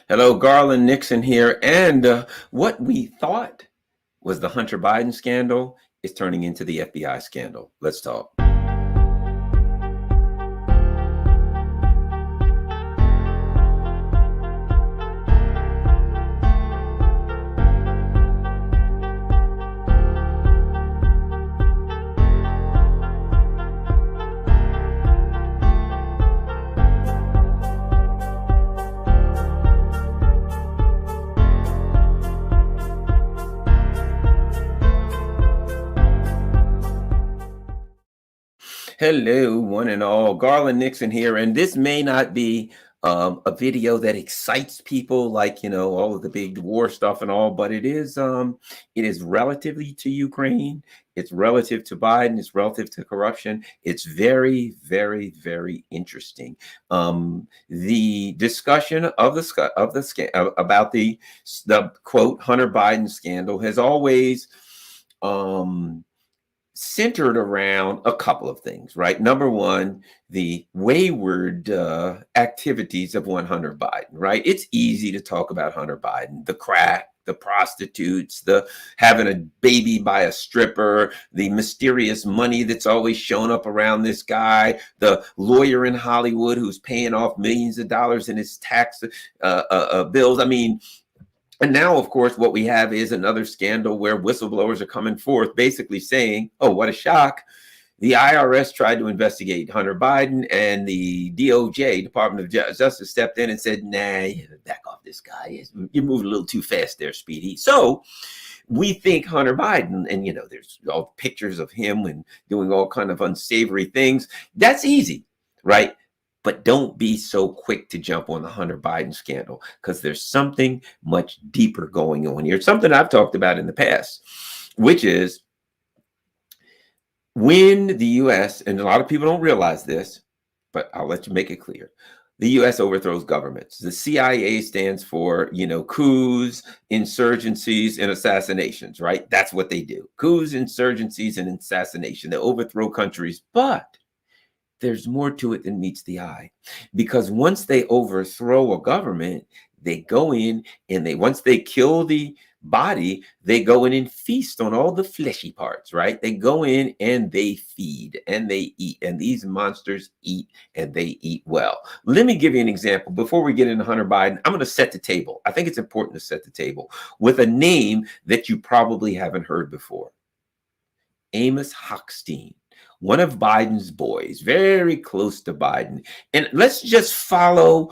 Hello, Garland Nixon here. And what we thought was the Hunter Biden scandal is turning into the FBI scandal. Let's talk. Hello, one and all. Garland Nixon here. And this may not be a video that excites people like, all of the big war stuff and all, but it is relatively to Ukraine. It's relative to Biden. It's relative to corruption. It's very, very, very interesting. The discussion of about the quote Hunter Biden scandal has always centered around a couple of things, right? Number one, the wayward activities of one Hunter Biden, right? It's easy to talk about Hunter Biden, the crack, the prostitutes, the having a baby by a stripper, the mysterious money that's always shown up around this guy, the lawyer in Hollywood who's paying off millions of dollars in his tax bills. And now, of course, what we have is another scandal where whistleblowers are coming forth basically saying, oh, what a shock. The IRS tried to investigate Hunter Biden, and the DOJ, Department of Justice, stepped in and said, nah, back off this guy. You're moving a little too fast there, Speedy. So we think Hunter Biden, and, there's all pictures of him and doing all kind of unsavory things. That's easy, right? But don't be so quick to jump on the Hunter Biden scandal, because there's something much deeper going on here. Something I've talked about in the past, which is when the U.S., and a lot of people don't realize this, but I'll let you make it clear. The U.S. overthrows governments. The CIA stands for, coups, insurgencies, and assassinations, right? That's what they do. Coups, insurgencies, and assassination. They overthrow countries, but there's more to it than meets the eye, because once they overthrow a government, they go in and once they kill the body, they go in and feast on all the fleshy parts, right? They go in and they feed and they eat, and these monsters eat, and they eat well. Let me give you an example. Before we get into Hunter Biden, I'm going to set the table. I think it's important to set the table with a name that you probably haven't heard before. Amos Hochstein. One of Biden's boys, very close to Biden. And let's just follow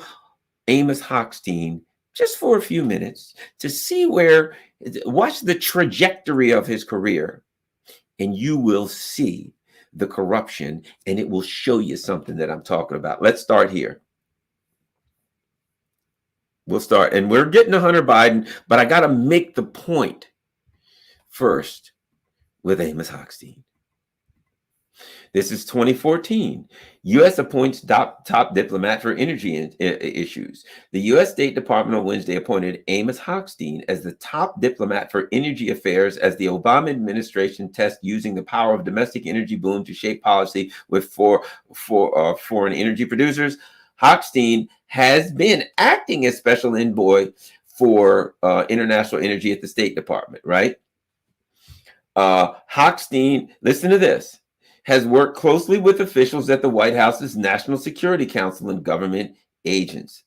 Amos Hochstein just for a few minutes to see watch the trajectory of his career, and you will see the corruption, and it will show you something that I'm talking about. Let's start here. We'll start, and we're getting to Hunter Biden, but I got to make the point first with Amos Hochstein. This is 2014. U.S. appoints top diplomat for energy issues. The U.S. State Department on Wednesday appointed Amos Hochstein as the top diplomat for energy affairs as the Obama administration tests using the power of domestic energy boom to shape policy with foreign energy producers. Hochstein has been acting as special envoy for international energy at the State Department, right? Hochstein, listen to this, has worked closely with officials at the White House's National Security Council and government agencies.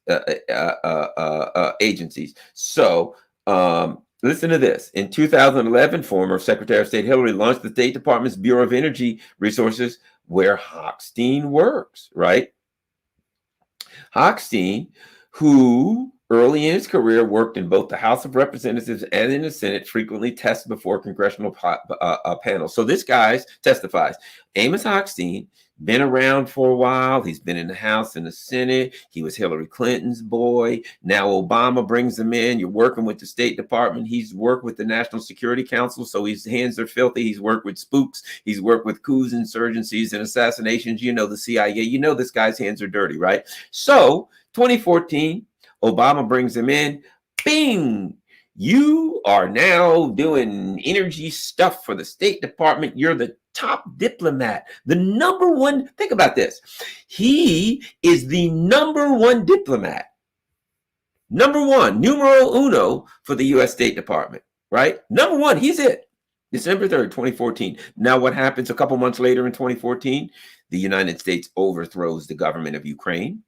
So listen to this. In 2011, former Secretary of State Hillary launched the State Department's Bureau of Energy Resources, where Hochstein works, right? Hochstein, who early in his career worked in both the House of Representatives and in the Senate, frequently tests before congressional panels. So this guy testifies. Amos Hochstein, been around for a while. He's been in the House and the Senate. He was Hillary Clinton's boy. Now Obama brings him in. You're working with the State Department. He's worked with the National Security Council, so his hands are filthy. He's worked with spooks. He's worked with coups, insurgencies, and assassinations. The CIA. This guy's hands are dirty, right? So 2014, Obama brings him in. Bing! You are now doing energy stuff for the State Department. You're the top diplomat, the number one. Think about this. He is the number one diplomat Number one, numero uno for the U.S. State Department, right? Number one, he's it. December 3rd, 2014. Now, what happens a couple months later in 2014? The United States overthrows the government of Ukraine.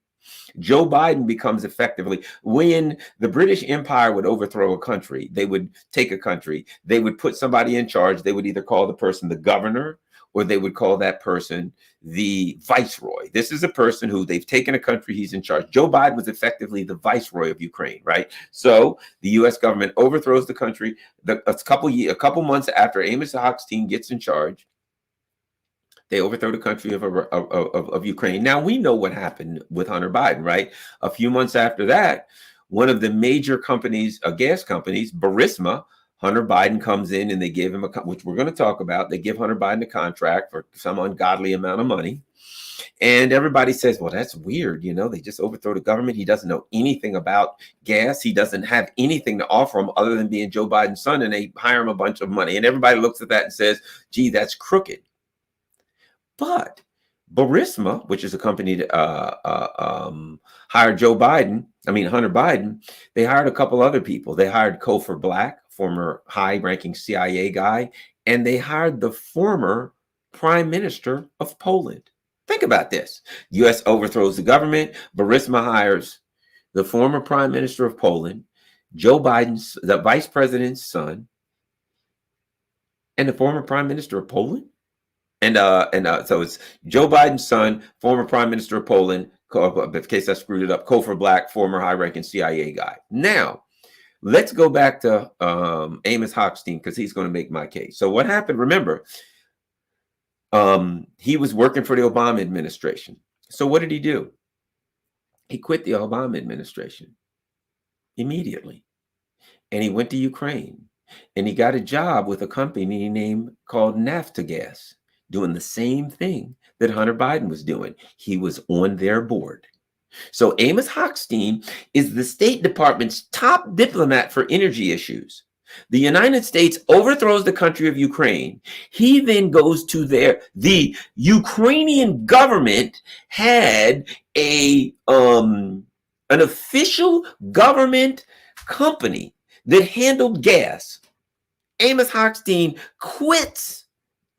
Joe Biden becomes effectively, when the British Empire would overthrow a country, they would take a country, they would put somebody in charge. They would either call the person the governor or they would call that person the viceroy. This is a person who they've taken a country, he's in charge. Joe Biden was effectively the viceroy of Ukraine, right? So the U.S. government overthrows the country. A couple months after Amos Hochstein gets in charge, they overthrow the country of Ukraine. Now, we know what happened with Hunter Biden, right? A few months after that, one of the major companies, gas companies, Burisma, Hunter Biden comes in and they give him, which we're going to talk about, they give Hunter Biden a contract for some ungodly amount of money. And everybody says, well, that's weird. You know, they just overthrow the government. He doesn't know anything about gas. He doesn't have anything to offer him other than being Joe Biden's son. And they hire him a bunch of money. And everybody looks at that and says, gee, that's crooked. But Burisma, which is a company that hired Hunter Biden, they hired a couple other people. They hired Cofer Black, former high-ranking CIA guy, and they hired the former prime minister of Poland. Think about this. U.S. overthrows the government. Burisma hires the former prime minister of Poland, Joe Biden's, the vice president's son, and the former prime minister of Poland. So it's Joe Biden's son, former prime minister of Poland, in case I screwed it up, Cofer Black, former high-ranking CIA guy. Now, let's go back to Amos Hochstein, because he's going to make my case. So what happened, remember, he was working for the Obama administration. So what did he do? He quit the Obama administration immediately. And he went to Ukraine. And he got a job with a company called Naftogaz, doing the same thing that Hunter Biden was doing. He was on their board. So Amos Hochstein is the State Department's top diplomat for energy issues. The United States overthrows the country of Ukraine. He then goes to the Ukrainian government had an official government company that handled gas. Amos Hochstein quits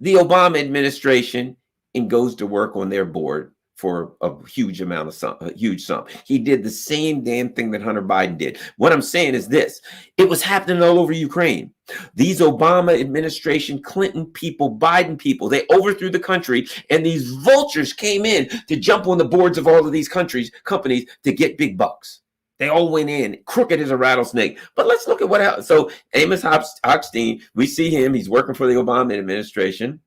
the Obama administration and goes to work on their board for a huge sum. He did the same damn thing that Hunter Biden did. What I'm saying is this: it was happening all over Ukraine. These Obama administration, Clinton people, Biden people, they overthrew the country, and these vultures came in to jump on the boards of all of these companies to get big bucks. They all went in crooked as a rattlesnake. But let's look at what happened. So Amos Hochstein, we see him. He's working for the Obama administration.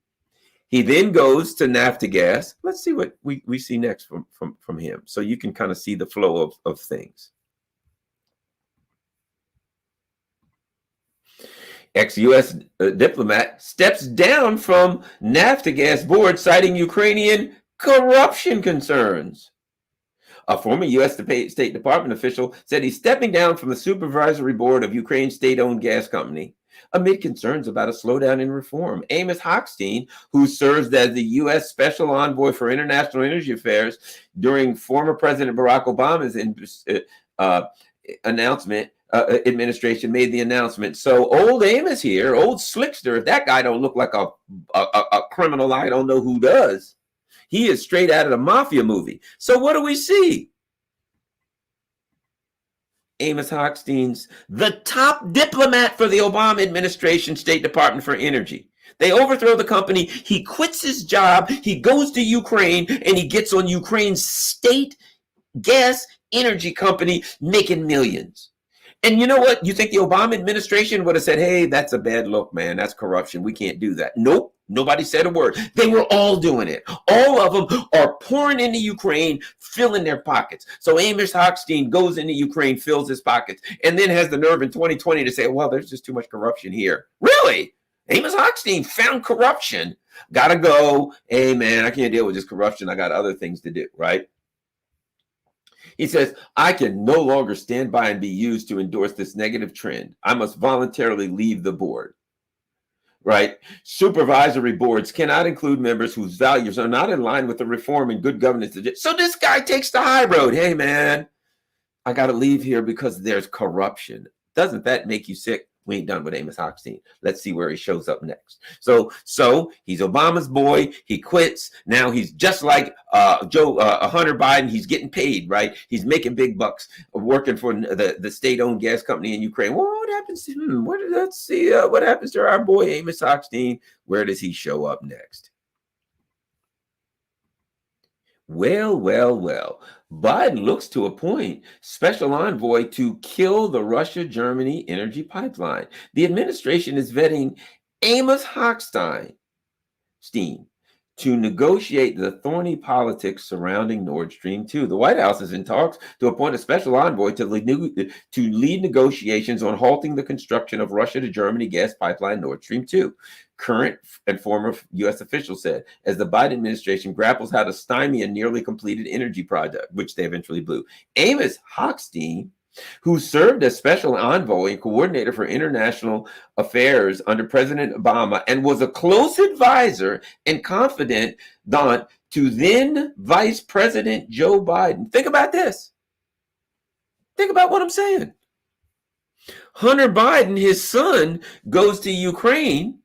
He then goes to Naftogaz. Let's see what we see next from him, so you can kind of see the flow of things. Ex-U.S. diplomat steps down from Naftogaz board, citing Ukrainian corruption concerns. A former U.S. State Department official said he's stepping down from the supervisory board of Ukraine's state-owned gas company amid concerns about a slowdown in reform. Amos Hochstein, who serves as the U.S. Special Envoy for International Energy Affairs during former President Barack Obama's administration, made the announcement. So old Amos here, old slickster, if that guy don't look like a criminal, I don't know who does. He is straight out of the mafia movie. So what do we see? Amos Hochstein's the top diplomat for the Obama administration, State Department for Energy. They overthrow the company. He quits his job. He goes to Ukraine, and he gets on Ukraine's state gas energy company, making millions. And you know what? You think the Obama administration would have said, hey, that's a bad look, man. That's corruption. We can't do that. Nope. Nobody said a word. They were all doing it. All of them are pouring into Ukraine, filling their pockets. So Amos Hochstein goes into Ukraine, fills his pockets, and then has the nerve in 2020 to say, well, there's just too much corruption here. Really? Amos Hochstein found corruption. Gotta go. Hey, man, I can't deal with this corruption. I got other things to do, right? He says, I can no longer stand by and be used to endorse this negative trend. I must voluntarily leave the board. Right? Supervisory boards cannot include members whose values are not in line with the reform and good governance. So this guy takes the high road. Hey, man, I got to leave here because there's corruption. Doesn't that make you sick? We ain't done with Amos Hochstein. Let's see where he shows up next. So he's Obama's boy. He quits. Now he's just like Hunter Biden. He's getting paid, right? He's making big bucks working for the state-owned gas company in Ukraine. Well, what happens to him? Let's see what happens to our boy Amos Hochstein. Where does he show up next? Well. Biden looks to appoint special envoy to kill the Russia-Germany energy pipeline. The administration is vetting Amos Hochstein to negotiate the thorny politics surrounding Nord Stream 2. The White House is in talks to appoint a special envoy to lead negotiations on halting the construction of Russia to Germany gas pipeline Nord Stream 2. Current and former U.S. officials said, as the Biden administration grapples how to stymie a nearly completed energy project, which they eventually blew. Amos Hochstein, who served as special envoy and coordinator for international affairs under President Obama and was a close advisor and confidant to then Vice President Joe Biden. Think about this. Think about what I'm saying. Hunter Biden, his son, goes to Ukraine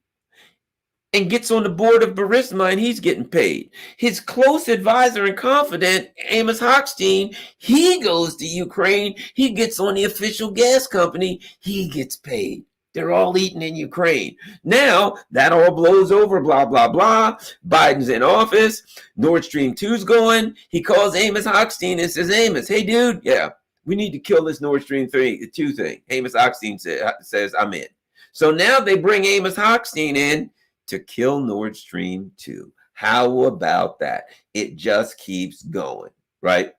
and gets on the board of Burisma, and he's getting paid. His close advisor and confidant, Amos Hochstein, he goes to Ukraine. He gets on the official gas company. He gets paid. They're all eating in Ukraine. Now, that all blows over, blah, blah, blah. Biden's in office. Nord Stream 2's going. He calls Amos Hochstein and says, Amos, hey, dude, yeah, we need to kill this Nord Stream 2 thing. Amos Hochstein says, I'm in. So now they bring Amos Hochstein in to kill Nord Stream 2. How about that? It just keeps going, right?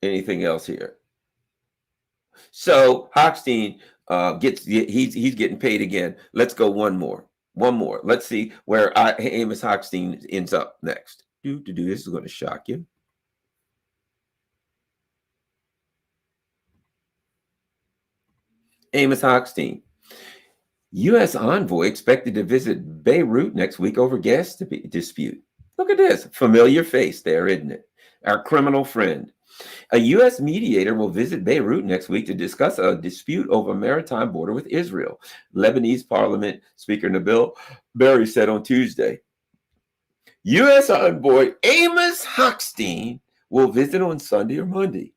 Anything else here? So Hochstein he's getting paid again. Let's go one more. Let's see where Amos Hochstein ends up next. This is going to shock you. Amos Hochstein, U.S. envoy expected to visit Beirut next week over gas dispute. Look at this. Familiar face there, isn't it? Our criminal friend. A U.S. mediator will visit Beirut next week to discuss a dispute over a maritime border with Israel. Lebanese Parliament Speaker Nabil Berri said on Tuesday. U.S. envoy Amos Hochstein will visit on Sunday or Monday,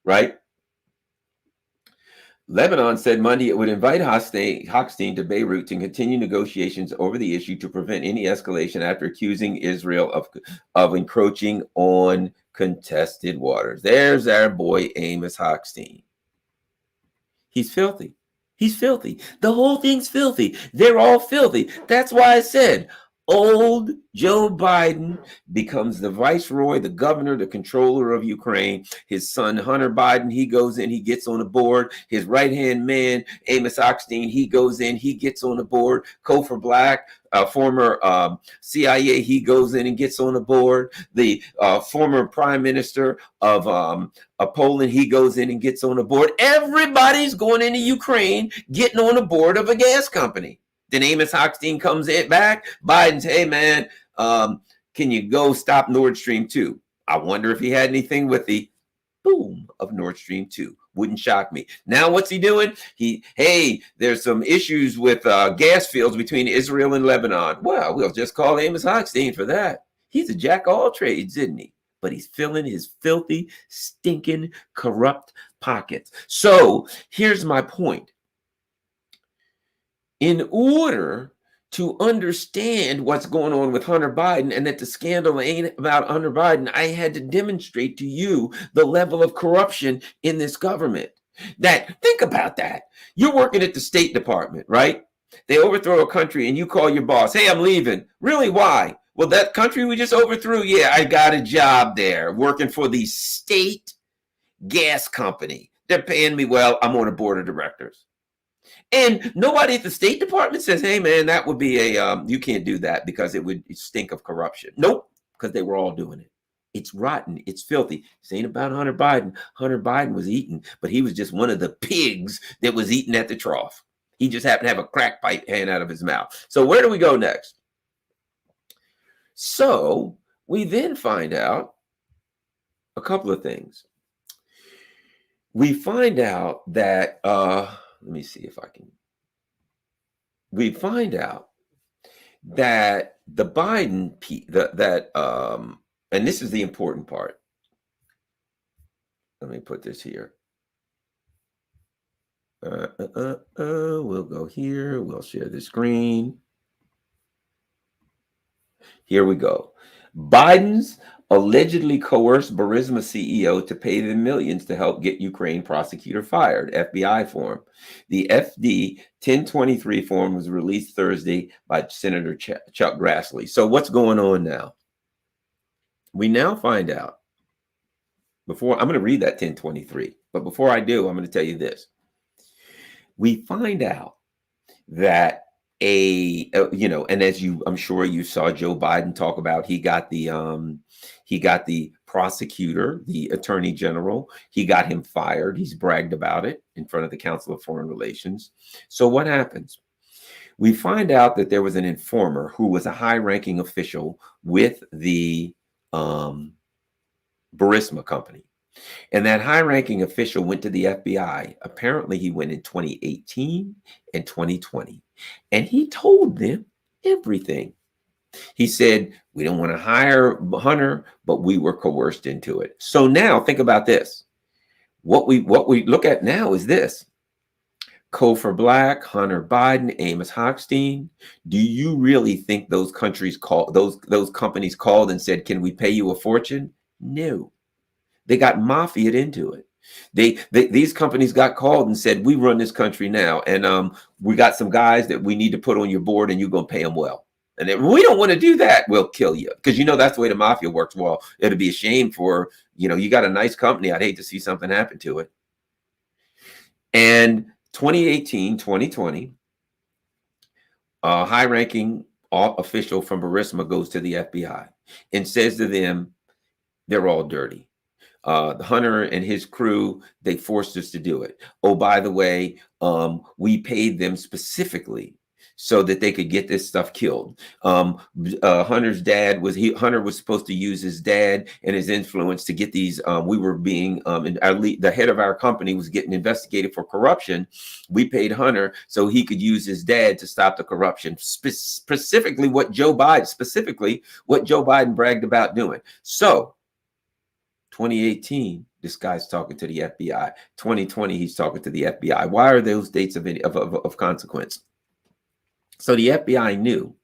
right? Lebanon said Monday it would invite Hochstein to Beirut to continue negotiations over the issue to prevent any escalation after accusing Israel of encroaching on contested waters. There's our boy Amos Hochstein. He's filthy. He's filthy. The whole thing's filthy. They're all filthy. That's why I said old Joe Biden becomes the viceroy, the governor, the controller of Ukraine. His son, Hunter Biden, he goes in, he gets on the board. His right-hand man, Amos Hochstein, he goes in, he gets on the board. Kofor Black, former CIA, he goes in and gets on the board. The former prime minister of Poland, he goes in and gets on the board. Everybody's going into Ukraine, getting on the board of a gas company. Then Amos Hochstein comes in back. Biden's, hey, man, can you go stop Nord Stream 2? I wonder if he had anything with the boom of Nord Stream 2. Wouldn't shock me. Now what's he doing? There's some issues with gas fields between Israel and Lebanon. Well, we'll just call Amos Hochstein for that. He's a jack of all trades, isn't he? But he's filling his filthy, stinking, corrupt pockets. So here's my point. In order to understand what's going on with Hunter Biden and that the scandal ain't about Hunter Biden, I had to demonstrate to you the level of corruption in this government. Think about that. You're working at the State Department, right? They overthrow a country and you call your boss, hey, I'm leaving. Really, why? Well, that country we just overthrew, yeah, I got a job there working for the state gas company. They're paying me well. I'm on a board of directors. And nobody at the State Department says, hey, man, that would be you can't do that because it would stink of corruption. Nope, because they were all doing it. It's rotten. It's filthy. This ain't about Hunter Biden. Hunter Biden was eating, but he was just one of the pigs that was eating at the trough. He just happened to have a crack pipe hanging out of his mouth. So where do we go next? So we then find out a couple of things. We find out that, let me see if I can. We find out that the Biden, and this is the important part. Let me put this here. We'll go here. We'll share the screen. Here we go. Biden's allegedly coerced Burisma CEO to pay them millions to help get Ukraine prosecutor fired. FBI form. The FD 1023 form was released Thursday by Senator Chuck Grassley. So what's going on now? We now find out. I'm going to read that 1023, but before I do, I'm going to tell you this. We find out that and as I'm sure you saw Joe Biden talk about, he got the prosecutor, the attorney general, he got him fired. He's bragged about it in front of the Council of Foreign Relations. So what happens? We find out that there was an informer who was a high-ranking official with the Burisma company. And that high-ranking official went to the FBI. Apparently, he went in 2018 and 2020. And he told them everything. He said, we don't want to hire Hunter, but we were coerced into it. So now think about this. What we look at now is this. Code for Black, Hunter Biden, Amos Hochstein. Do you really think those companies called and said, can we pay you a fortune? No. They got mafia'd into it. These companies got called and said, we run this country now. And we got some guys that we need to put on your board and you're going to pay them well. And if we don't want to do that, we'll kill you. Because that's the way the mafia works. Well, it'd be a shame for, you got a nice company. I'd hate to see something happen to it. And 2018, 2020, a high-ranking official from Burisma goes to the FBI and says to them, they're all dirty. The Hunter and his crew, they forced us to do it. Oh, by the way, we paid them specifically so that they could get this stuff killed. Hunter's dad Hunter was supposed to use his dad and his influence to get these. We were being, the head of our company was getting investigated for corruption. We paid Hunter so he could use his dad to stop the corruption. Specifically what Joe Biden bragged about doing. So 2018, this guy's talking to the FBI. 2020, he's talking to the FBI. Why are those dates of consequence? So the FBI knew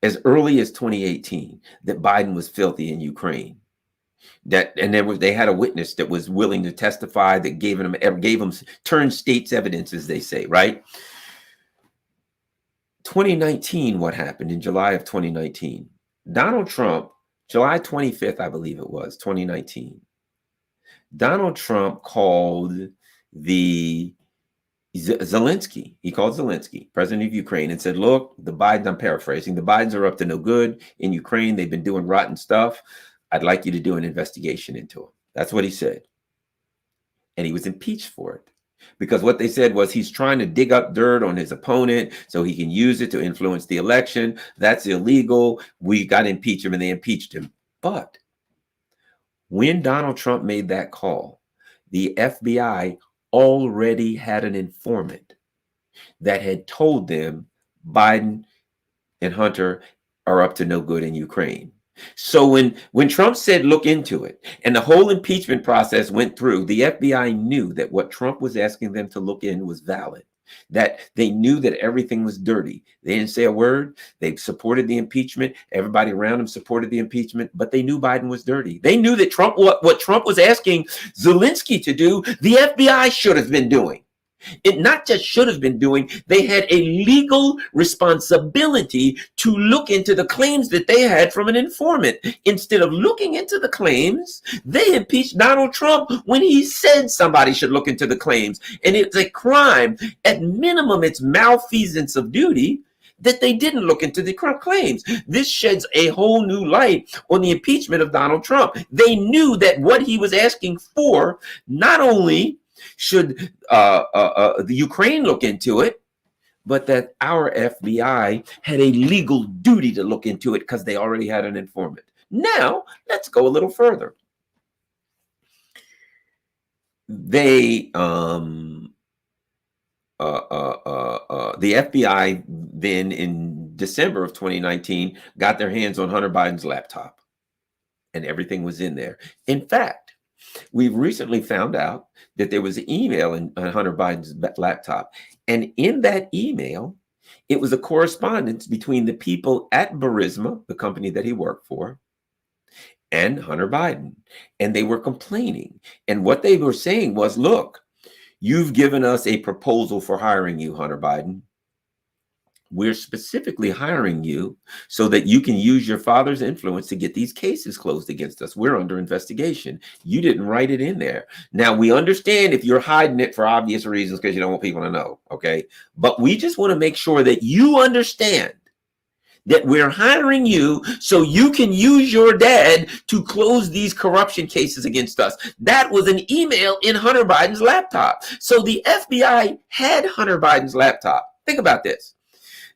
as early as 2018 that Biden was filthy in Ukraine. They had a witness that was willing to testify, that gave them turned state's evidence, as they say, right? 2019, what happened in July of 2019? Donald Trump, July 25th, I believe it was, 2019. Donald Trump called Zelensky. He called Zelensky, president of Ukraine, and said, look, I'm paraphrasing, the Bidens are up to no good in Ukraine. They've been doing rotten stuff. I'd like you to do an investigation into them. That's what he said. And he was impeached for it. Because what they said was he's trying to dig up dirt on his opponent so he can use it to influence the election. That's illegal. We got to impeach him, and they impeached him. But when Donald Trump made that call, the FBI already had an informant that had told them Biden and Hunter are up to no good in Ukraine. So when Trump said, look into it, and the whole impeachment process went through, the FBI knew that what Trump was asking them to look in was valid, that they knew that everything was dirty. They didn't say a word. They supported the impeachment. Everybody around them supported the impeachment, but they knew Biden was dirty. They knew that what Trump was asking Zelensky to do, the FBI should have been doing. It not just should have been doing, they had a legal responsibility to look into the claims that they had from an informant. Instead of looking into the claims, they impeached Donald Trump when he said somebody should look into the claims. And it's a crime. At minimum, it's malfeasance of duty that they didn't look into the claims. This sheds a whole new light on the impeachment of Donald Trump. They knew that what he was asking for, not only should the Ukraine look into it, but that our FBI had a legal duty to look into it because they already had an informant. Now, let's go a little further. The FBI then in December of 2019 got their hands on Hunter Biden's laptop, and everything was in there. In fact, we've recently found out that there was an email in Hunter Biden's laptop, and in that email, it was a correspondence between the people at Burisma, the company that he worked for, and Hunter Biden, and they were complaining. And what they were saying was, look, you've given us a proposal for hiring you, Hunter Biden. We're specifically hiring you so that you can use your father's influence to get these cases closed against us. We're under investigation. You didn't write it in there. Now, we understand if you're hiding it for obvious reasons because you don't want people to know, okay? But we just want to make sure that you understand that we're hiring you so you can use your dad to close these corruption cases against us. That was an email in Hunter Biden's laptop. So the FBI had Hunter Biden's laptop. Think about this.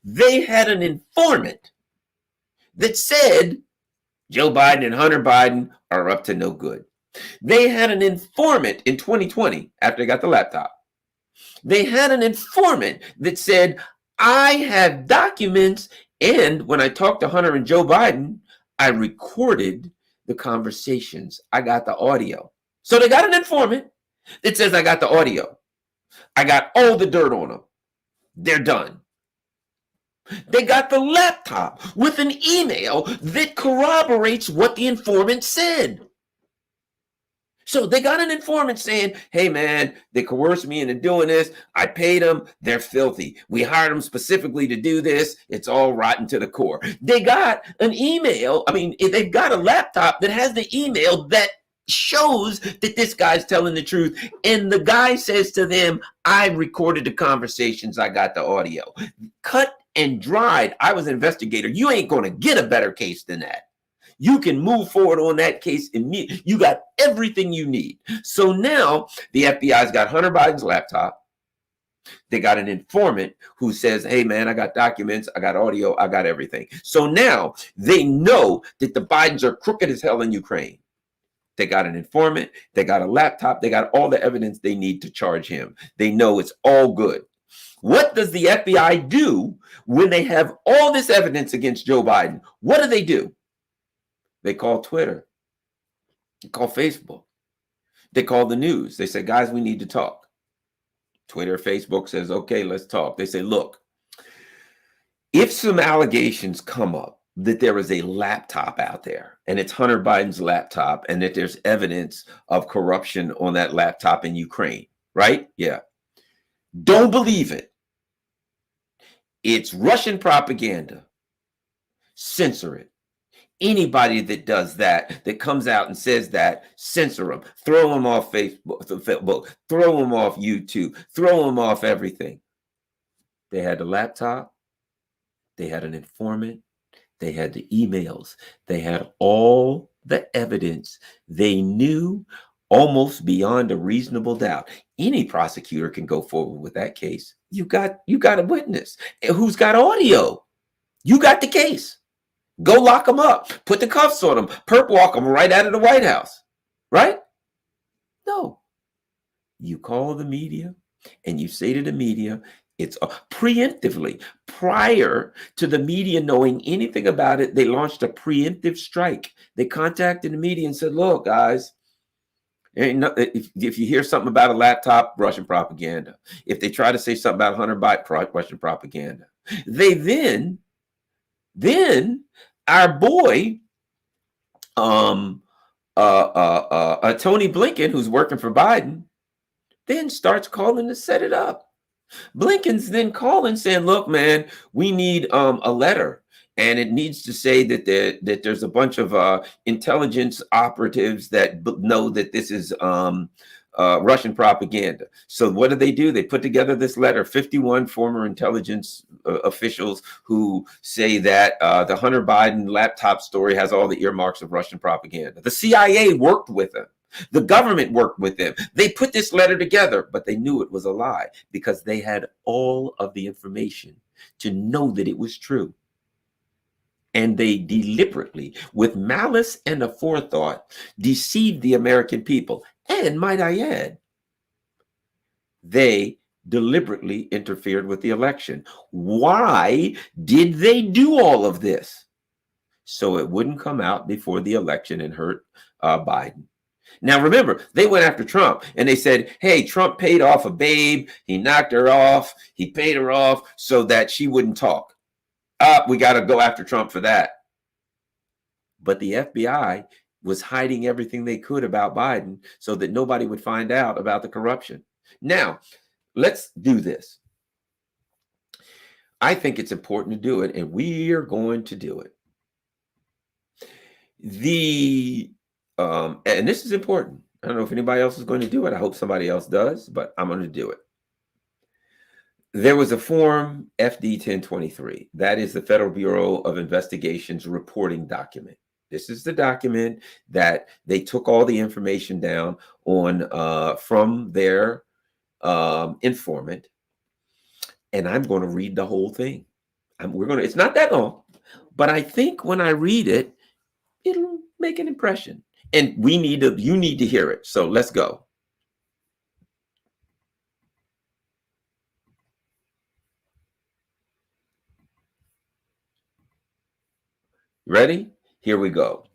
They had an informant that said Joe Biden and Hunter Biden are up to no good. They had an informant in 2020 after they got the laptop. They had an informant that said, I have documents, and when I talked to Hunter and Joe Biden, I recorded the conversations. I got the audio. So they got an informant that says, I got the audio. I got all the dirt on them. They're done. They got the laptop with an email that corroborates what the informant said. So they got an informant saying, hey, man, they coerced me into doing this. I paid them. They're filthy. We hired them specifically to do this. It's all rotten to the core. They got an email. I mean, they've got a laptop that has the email that shows that this guy's telling the truth. And the guy says to them, I recorded the conversations. I got the audio. Cut and dried. I was an investigator. You ain't going to get a better case than that. You can move forward on that case immediately. You got everything you need. So now the FBI's got Hunter Biden's laptop. They got an informant who says, hey, man, I got documents. I got audio. I got everything. So now they know that the Bidens are crooked as hell in Ukraine. They got an informant. They got a laptop. They got all the evidence they need to charge him. They know it's all good. What does the FBI do when they have all this evidence against Joe Biden? What do? They call Twitter. They call Facebook. They call the news. They say, guys, we need to talk. Twitter, Facebook says, okay, let's talk. They say, look, if some allegations come up that there is a laptop out there and it's Hunter Biden's laptop and that there's evidence of corruption on that laptop in Ukraine, right? Yeah. Don't believe it. It's Russian propaganda. Censor it. Anybody that does that comes out and says that, censor them. Throw them off Facebook, throw them off YouTube, throw them off everything. They had the laptop. They had an informant. They had the emails. They had all the evidence. They knew almost beyond a reasonable doubt. Any prosecutor can go forward with that case. You got a witness who's got audio. You got the case. Go lock them up. Put the cuffs on them. Perp walk them right out of the White House. Right? No. You call the media and you say to the media, it's preemptively, prior to the media knowing anything about it, they launched a preemptive strike. They contacted the media and said, look, guys, if you hear something about a laptop, Russian propaganda. If they try to say something about Hunter Biden, Russian propaganda. They then our boy, Tony Blinken, who's working for Biden, then starts calling to set it up. Blinken's then calling saying, look, man, we need a letter. And it needs to say that there's a bunch of intelligence operatives that know that this is Russian propaganda. So what do? They put together this letter, 51 former intelligence officials who say that the Hunter Biden laptop story has all the earmarks of Russian propaganda. The CIA worked with them. The government worked with them. They put this letter together, but they knew it was a lie because they had all of the information to know that it was true. And they deliberately, with malice and aforethought, deceived the American people. And might I add, they deliberately interfered with the election. Why did they do all of this? So it wouldn't come out before the election and hurt Biden. Now, remember, they went after Trump and they said, hey, Trump paid off a babe. He knocked her off. He paid her off so that she wouldn't talk. We got to go after Trump for that. But the FBI was hiding everything they could about Biden so that nobody would find out about the corruption. Now, let's do this. I think it's important to do it, and we are going to do it. And this is important. I don't know if anybody else is going to do it. I hope somebody else does, but I'm going to do it. There was a form FD 1023. That is the Federal Bureau of Investigation's reporting document. This is the document that they took all the information down on from their informant. And I'm going to read the whole thing. It's not that long, but I think when I read it, it'll make an impression. And you need to hear it. So let's go. Ready? Here we go.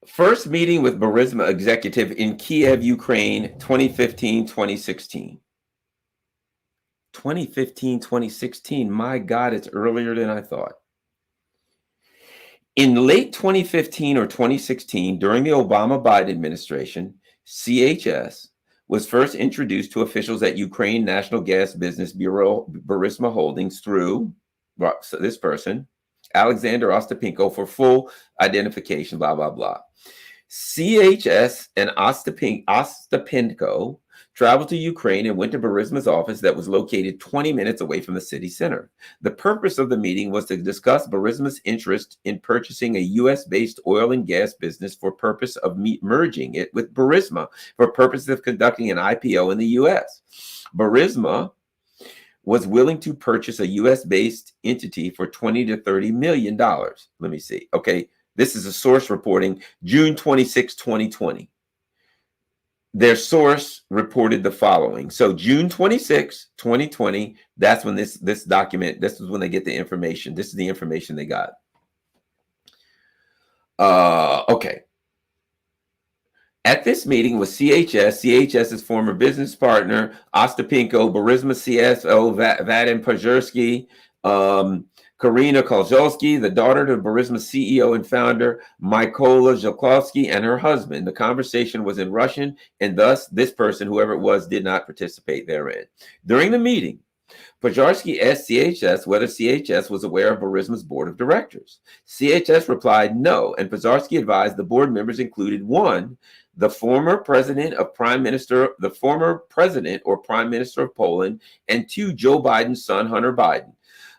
First meeting with Burisma executive in Kiev, Ukraine, 2015-2016. 2015-2016. My God, it's earlier than I thought. In late 2015 or 2016, during the Obama-Biden administration, CHS was first introduced to officials at Ukraine National Gas Business Bureau, Burisma Holdings, through this person, Alexander Ostapenko, for full identification, blah, blah, blah. CHS and Ostapenko traveled to Ukraine and went to Burisma's office that was located 20 minutes away from the city center. The purpose of the meeting was to discuss Burisma's interest in purchasing a U.S.-based oil and gas business for purpose of merging it with Burisma for purpose of conducting an IPO in the U.S. Burisma was willing to purchase a U.S.-based entity for $20 to $30 million. Let me see. Okay, this is a source reporting June 26, 2020. Their source reported the following. So June 26, 2020, that's when this document, this is when they get the information. This is the information they got. Okay. At this meeting was CHS's former business partner, Ostapenko, Burisma CSO, Vadim Pajersky, Karina Kolzowski, the daughter to Burisma CEO and founder, Mykola Zhuklovsky, and her husband. The conversation was in Russian, and thus this person, whoever it was, did not participate therein. During the meeting, Pajersky asked CHS whether CHS was aware of Burisma's board of directors. CHS replied no, and Pajersky advised the board members included 1, the former president or prime minister of Poland, and 2, Joe Biden's son, Hunter Biden.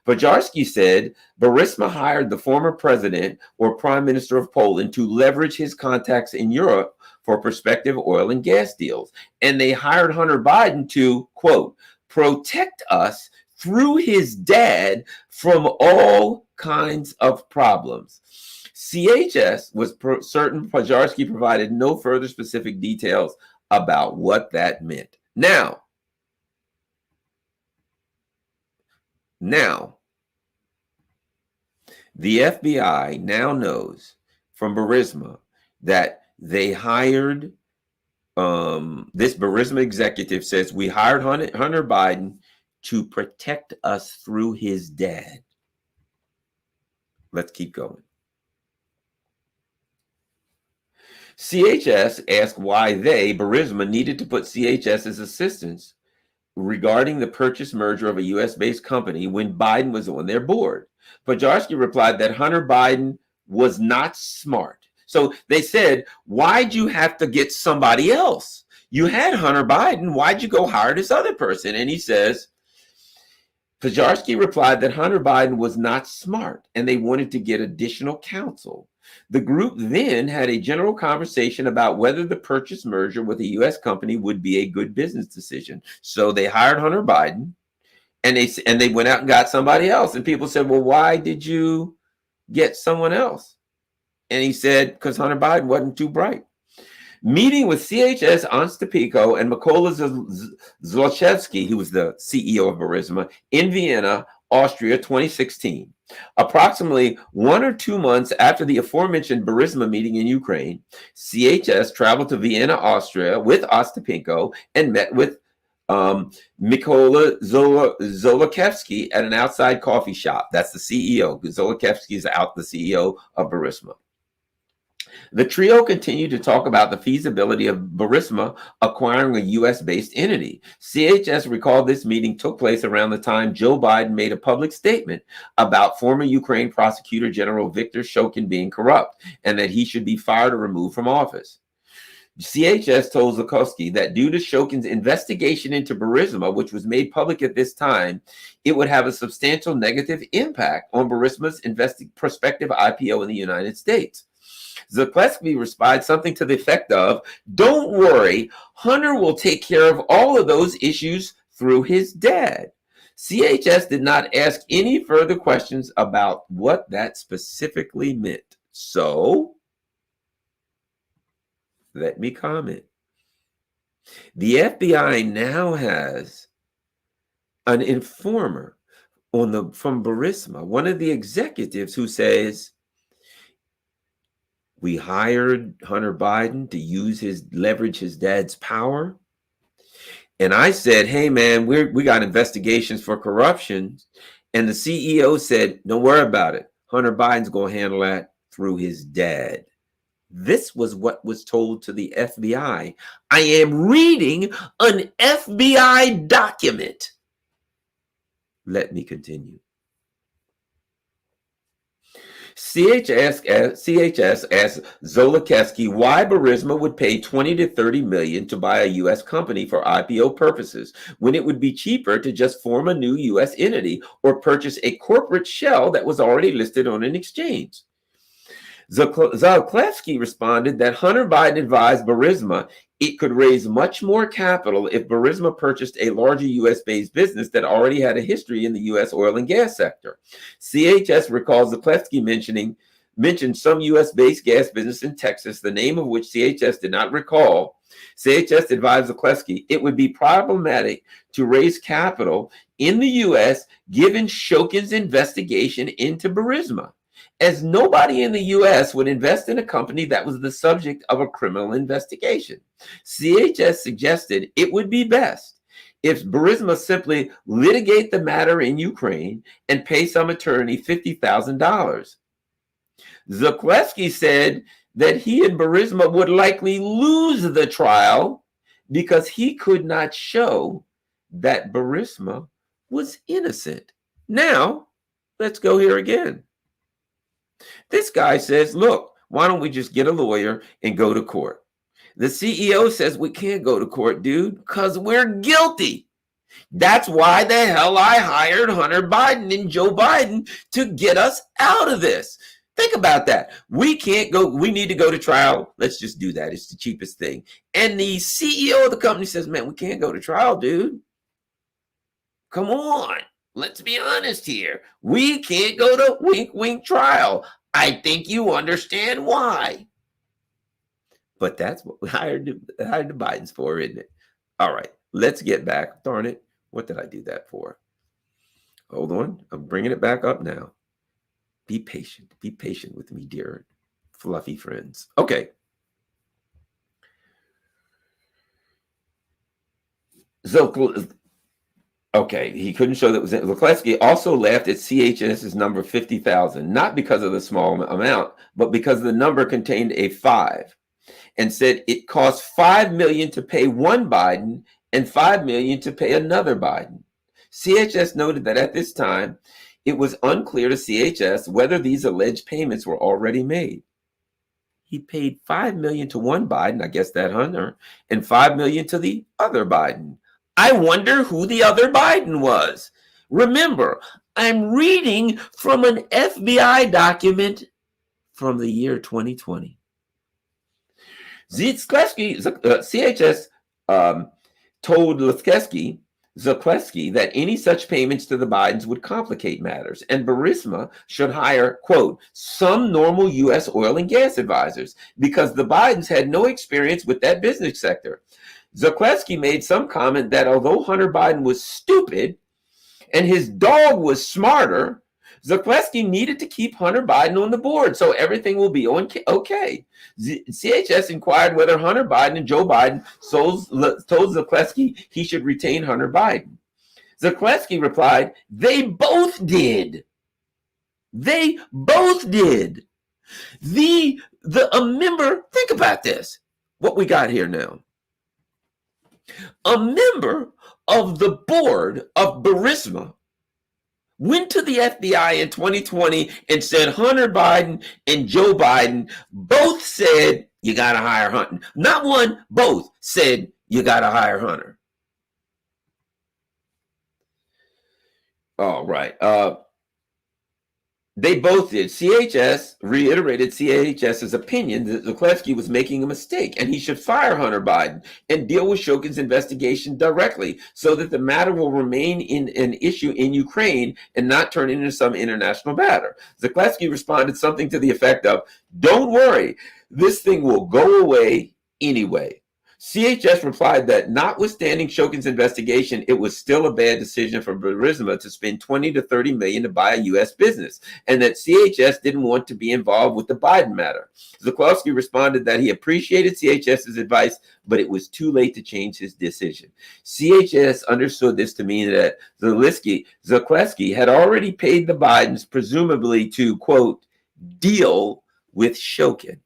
Pajersky said Burisma hired the former president or prime minister of Poland to leverage his contacts in Europe for prospective oil and gas deals. And they hired Hunter Biden to, quote, protect us through his dad from all kinds of problems. CHS was certain Pajersky provided no further specific details about what that meant. Now, the FBI now knows from Burisma that they hired, this Burisma executive says, we hired Hunter Biden to protect us through his dad. Let's keep going. CHS asked why they, Burisma, needed to put CHS's assistance regarding the purchase merger of a U.S.-based company when Biden was on their board. Pajersky replied that Hunter Biden was not smart. So they said, why'd you have to get somebody else? You had Hunter Biden. Why'd you go hire this other person? And he says, Fajarski replied that Hunter Biden was not smart and they wanted to get additional counsel. The group then had a general conversation about whether the purchase merger with a U.S. company would be a good business decision. So they hired Hunter Biden and they went out and got somebody else. And people said, well, why did you get someone else? And he said, because Hunter Biden wasn't too bright. Meeting with CHS Onstepiko and Mykola Zlochevsky, who was the CEO of Burisma, in Vienna, Austria, 2016. Approximately 1 or 2 months after the aforementioned Burisma meeting in Ukraine, CHS traveled to Vienna, Austria with Ostapенko and met with Mykola Zolakevsky at an outside coffee shop. That's the CEO. Zolakevsky is the CEO of Burisma. The trio continued to talk about the feasibility of Burisma acquiring a U.S.-based entity. CHS recalled this meeting took place around the time Joe Biden made a public statement about former Ukraine Prosecutor General Viktor Shokin being corrupt and that he should be fired or removed from office. CHS told Zlochevsky that due to Shokin's investigation into Burisma, which was made public at this time, it would have a substantial negative impact on Burisma's prospective IPO in the United States. Zlochevsky responded something to the effect of, don't worry, Hunter will take care of all of those issues through his dad. CHS did not ask any further questions about what that specifically meant. So, let me comment. The FBI now has an informer from Burisma, one of the executives who says, we hired Hunter Biden to leverage his dad's power. And I said, hey, man, we got investigations for corruption. And the CEO said, don't worry about it. Hunter Biden's going to handle that through his dad. This was what was told to the FBI. I am reading an FBI document. Let me continue. CHS asked Zlochevsky why Burisma would pay $20 to $30 million to buy a U.S. company for IPO purposes, when it would be cheaper to just form a new U.S. entity or purchase a corporate shell that was already listed on an exchange. Zlochevsky responded that Hunter Biden advised Burisma it could raise much more capital if Burisma purchased a larger U.S.-based business that already had a history in the U.S. oil and gas sector. CHS recalls Zlochevsky mentioned some U.S.-based gas business in Texas, the name of which CHS did not recall. CHS advised Zlochevsky it would be problematic to raise capital in the U.S. given Shokin's investigation into Burisma, as nobody in the U.S. would invest in a company that was the subject of a criminal investigation. CHS suggested it would be best if Burisma simply litigate the matter in Ukraine and pay some attorney $50,000. Zlochevsky said that he and Burisma would likely lose the trial because he could not show that Burisma was innocent. Now, let's go here again. This guy says, look, why don't we just get a lawyer and go to court? The CEO says we can't go to court, dude, because we're guilty. That's why the hell I hired Hunter Biden and Joe Biden to get us out of this. Think about that. We can't go. We need to go to trial. Let's just do that. It's the cheapest thing. And the CEO of the company says, man, we can't go to trial, dude. Come on. Let's be honest here. We can't go to wink, wink trial. I think you understand why. But that's what we hired the Bidens for, isn't it? All right, let's get back. Darn it. What did I do that for? Hold on. I'm bringing it back up now. Be patient. Be patient with me, dear fluffy friends. Okay. Okay, he couldn't show that was it. Zlochevsky also laughed at CHS's number 50,000, not because of the small amount, but because the number contained a 5, and said it cost $5 million to pay one Biden and $5 million to pay another Biden. CHS noted that at this time, it was unclear to CHS whether these alleged payments were already made. He paid $5 million to one Biden, I guess that Hunter, and $5 million to the other Biden. I wonder who the other Biden was. Remember, I'm reading from an FBI document from the year 2020. CHS told Zalewski that any such payments to the Bidens would complicate matters, and Burisma should hire, quote, some normal U.S. oil and gas advisors, because the Bidens had no experience with that business sector. Zalewski made some comment that although Hunter Biden was stupid and his dog was smarter, Zalewski needed to keep Hunter Biden on the board so everything will be okay. CHS inquired whether Hunter Biden and Joe Biden told Zalewski he should retain Hunter Biden. Zalewski replied, they both did. They both did. A member, think about this, what we got here now. A member of the board of Burisma went to the FBI in 2020 and said Hunter Biden and Joe Biden both said you got to hire Hunter. Not one, both said you got to hire Hunter. All right. They both did. CHS reiterated CHS's opinion that Zalewski was making a mistake and he should fire Hunter Biden and deal with Shokin's investigation directly so that the matter will remain in an issue in Ukraine and not turn into some international matter. Zalewski responded something to the effect of, don't worry, this thing will go away anyway. CHS replied that notwithstanding Shokin's investigation, it was still a bad decision for Burisma to spend $20 to $30 million to buy a U.S. business, and that CHS didn't want to be involved with the Biden matter. Zalewski responded that he appreciated CHS's advice, but it was too late to change his decision. CHS understood this to mean that Zalewski had already paid the Bidens, presumably to, quote, deal with Shokin.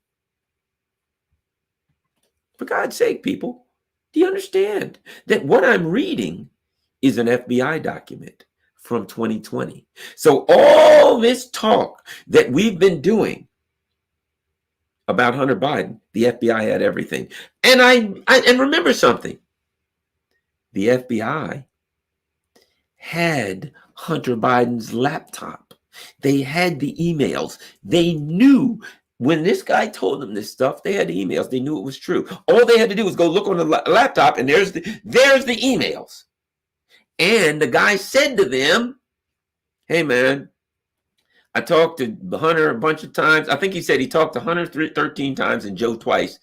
For God's sake, people, do you understand that what I'm reading is an FBI document from 2020? So all this talk that we've been doing about Hunter Biden, the FBI had everything. And and remember something. The FBI had Hunter Biden's laptop. They had the emails. They knew. When this guy told them this stuff, they had the emails. They knew it was true. All they had to do was go look on the laptop, and there's the emails. And the guy said to them, hey, man, I talked to Hunter a bunch of times. I think he said he talked to Hunter 13 times and Joe twice,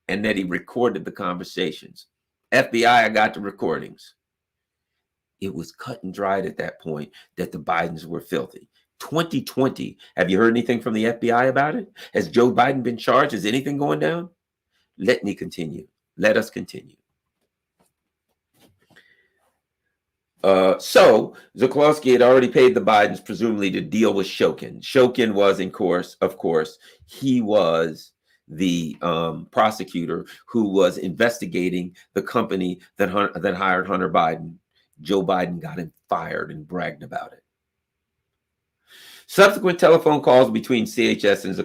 and that he recorded the conversations. FBI, I got the recordings. It was cut and dried at that point that the Bidens were filthy. 2020. Have you heard anything from the FBI about it? Has Joe Biden been charged? Is anything going down? Let me continue. Let us continue. So Zalewski had already paid the Bidens, presumably, to deal with Shokin. Shokin was, of course, he was the prosecutor who was investigating the company that hired Hunter Biden. Joe Biden got him fired and bragged about it. Subsequent telephone calls between CHS and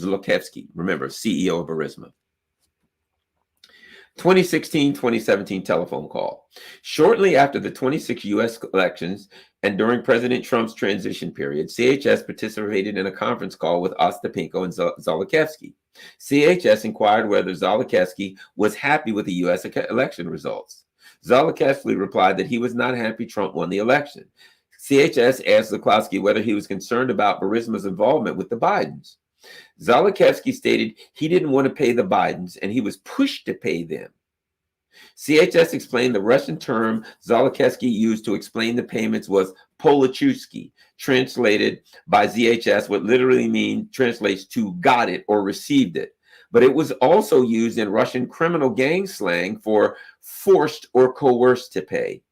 Zalewski, remember, CEO of Burisma. 2016-2017 telephone call. Shortly after the 26 U.S. elections and during President Trump's transition period, CHS participated in a conference call with Ostapенko and Zalewski. CHS inquired whether Zalewski was happy with the U.S. election results. Zalewski replied that he was not happy Trump won the election. CHS asked Zalewski whether he was concerned about Burisma's involvement with the Bidens. Zalewski stated he didn't want to pay the Bidens and he was pushed to pay them. CHS explained the Russian term Zalewski used to explain the payments was Polichuski, translated by ZHS, what literally translates to got it or received it. But it was also used in Russian criminal gang slang for forced or coerced to pay.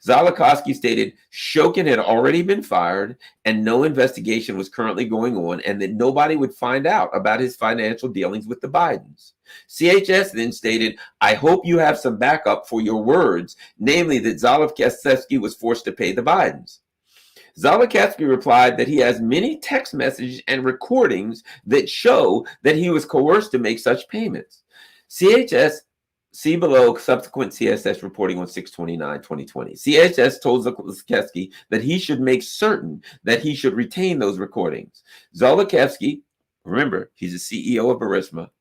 Zalewski stated Shokin had already been fired and no investigation was currently going on and that nobody would find out about his financial dealings with the Bidens. CHS then stated, I hope you have some backup for your words, namely that Zalewski was forced to pay the Bidens. Zalewski replied that he has many text messages and recordings that show that he was coerced to make such payments. CHS See below subsequent CSS reporting on 6/29/2020. CSS told Zalakevsky that he should make certain that he should retain those recordings. Zalakevsky, remember, he's the CEO of Burisma,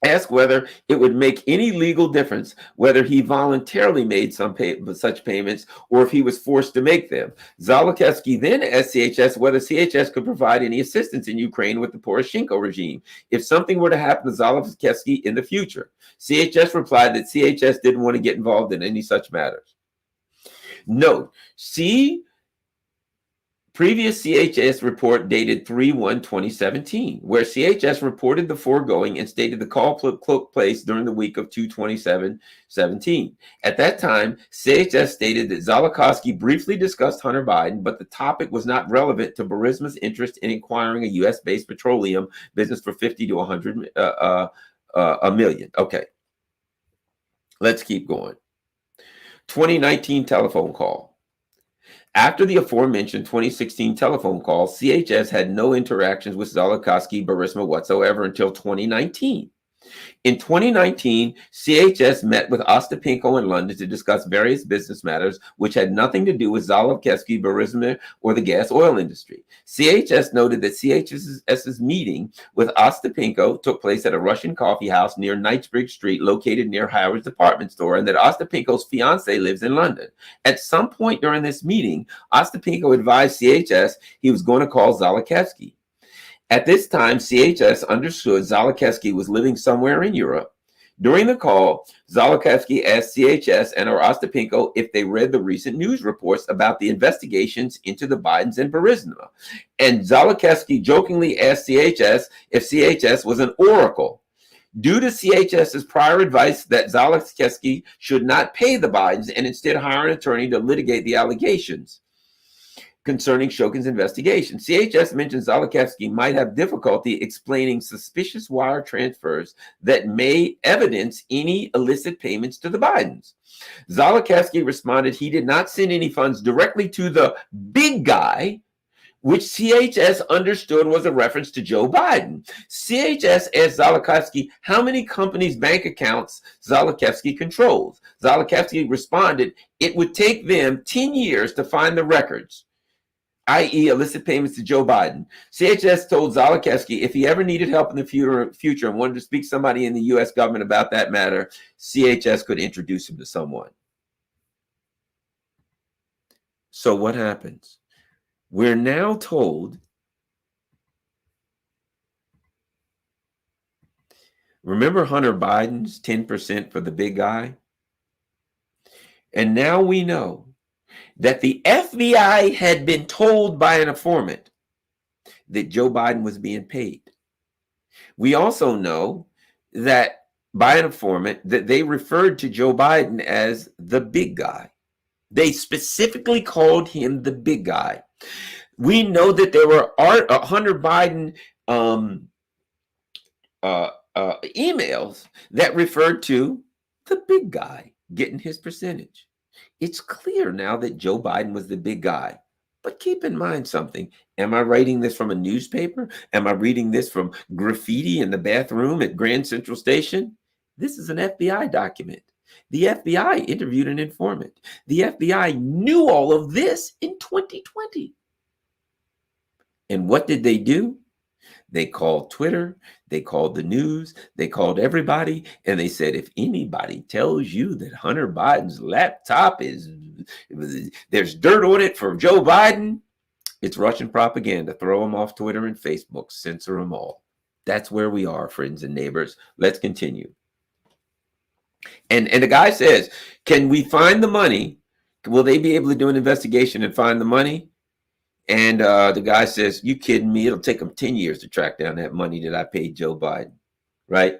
asked whether it would make any legal difference whether he voluntarily made such payments or if he was forced to make them. Zalakevsky then asked CHS whether CHS could provide any assistance in Ukraine with the Poroshenko regime if something were to happen to Zalakevsky in the future. CHS replied that CHS didn't want to get involved in any such matters. Note, see previous CHS report dated 3/1/2017, where CHS reported the foregoing and stated the call took place during the week of 2/27/17. At that time, CHS stated that Zalakevsky briefly discussed Hunter Biden, but the topic was not relevant to Burisma's interest in acquiring a U.S.-based petroleum business for 50 to 100 a million. Okay, let's keep going. 2019 telephone call. After the aforementioned 2016 telephone call, CHS had no interactions with Zalakevsky Burisma whatsoever until 2019. In 2019, CHS met with Ostapenko in London to discuss various business matters which had nothing to do with Zalakevsky Burisma or the gas oil industry. CHS noted that CHS's meeting with Ostapenko took place at a Russian coffee house near Knightsbridge Street, located near Howard's department store, and that Ostapenko's fiance lives in London. At some point during this meeting, Ostapenko advised CHS he was going to call Zalakevsky. At this time, CHS understood Zalakevsky was living somewhere in Europe. During the call, Zalakevsky asked CHS and or Ostapenko if they read the recent news reports about the investigations into the Bidens and Burisma. And Zalakevsky jokingly asked CHS if CHS was an oracle. Due to CHS's prior advice that Zalakevsky should not pay the Bidens and instead hire an attorney to litigate the allegations concerning Shokin's investigation, CHS mentioned Zalakevsky might have difficulty explaining suspicious wire transfers that may evidence any illicit payments to the Bidens. Zalakevsky responded he did not send any funds directly to the big guy, which CHS understood was a reference to Joe Biden. CHS asked Zalakevsky how many companies' bank accounts Zalakevsky controls. Zalakevsky responded it would take them 10 years to find the records, i.e. illicit payments to Joe Biden. CHS told Zalakevsky if he ever needed help in the future and wanted to speak to somebody in the U.S. government about that matter, CHS could introduce him to someone. So what happens? We're now told, remember Hunter Biden's 10% for the big guy? And now we know that the FBI had been told by an informant that Joe Biden was being paid. We also know that by an informant that they referred to Joe Biden as the big guy. They specifically called him the big guy. We know that there were Hunter Biden emails that referred to the big guy getting his percentage. It's clear now that Joe Biden was the big guy. But keep in mind something. Am I writing this from a newspaper? Am I reading this from graffiti in the bathroom at Grand Central Station? This is an FBI document. The FBI interviewed an informant. The FBI knew all of this in 2020. And what did they do? They called Twitter, they called the news, they called everybody, and they said, if anybody tells you that Hunter Biden's laptop there's dirt on it for Joe Biden, it's Russian propaganda. Throw them off Twitter and Facebook, censor them all. That's where we are, friends and neighbors. Let's continue. And the guy says, can we find the money? Will they be able to do an investigation and find the money? And the guy says, you kidding me? It'll take them 10 years to track down that money that I paid Joe Biden, right?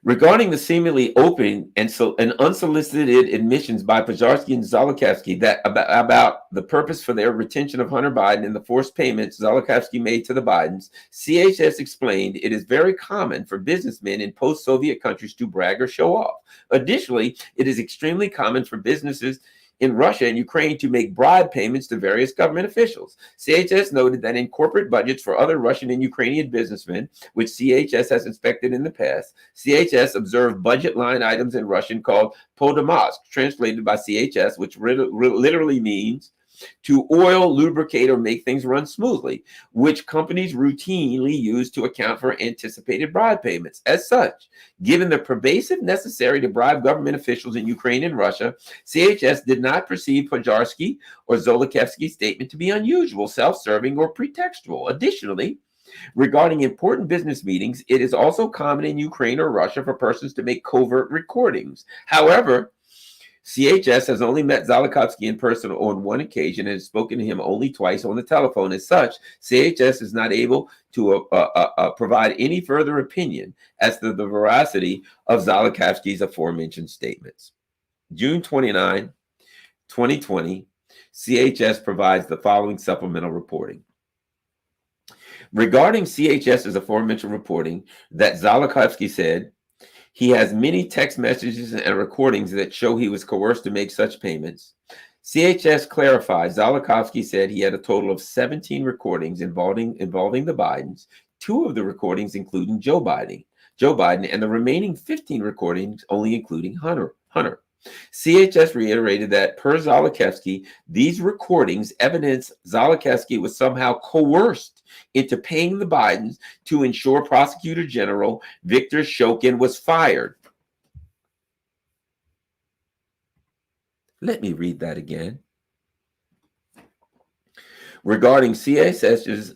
Regarding the seemingly open and unsolicited admissions by Pozharsky and Zalakevsky that about the purpose for their retention of Hunter Biden and the forced payments Zalakevsky made to the Bidens, CHS explained it is very common for businessmen in post-Soviet countries to brag or show off. Additionally, it is extremely common for businesses in Russia and Ukraine to make bribe payments to various government officials. CHS noted that in corporate budgets for other Russian and Ukrainian businessmen, which CHS has inspected in the past, CHS observed budget line items in Russian called podomask, translated by CHS, which literally means to oil, lubricate, or make things run smoothly, which companies routinely use to account for anticipated bribe payments. As such, given the pervasive necessary to bribe government officials in Ukraine and Russia, CHS did not perceive Pojarsky or Zolotevsky's statement to be unusual, self-serving, or pretextual. Additionally, regarding important business meetings, it is also common in Ukraine or Russia for persons to make covert recordings. However, CHS has only met Zolotevsky in person on one occasion and has spoken to him only twice on the telephone. As such, CHS is not able to provide any further opinion as to the veracity of Zolotevsky's aforementioned statements. June 29, 2020, CHS provides the following supplemental reporting. Regarding CHS's aforementioned reporting that Zolotevsky said, he has many text messages and recordings that show he was coerced to make such payments. CHS clarified Zolotevsky said he had a total of 17 recordings involving the Bidens, 2 of the recordings including Joe Biden, and the remaining 15 recordings only including Hunter. CHS reiterated that per Zolotevsky, these recordings evidence Zolotevsky was somehow coerced into paying the Bidens to ensure Prosecutor General Viktor Shokin was fired. Let me read that again. Regarding CHS's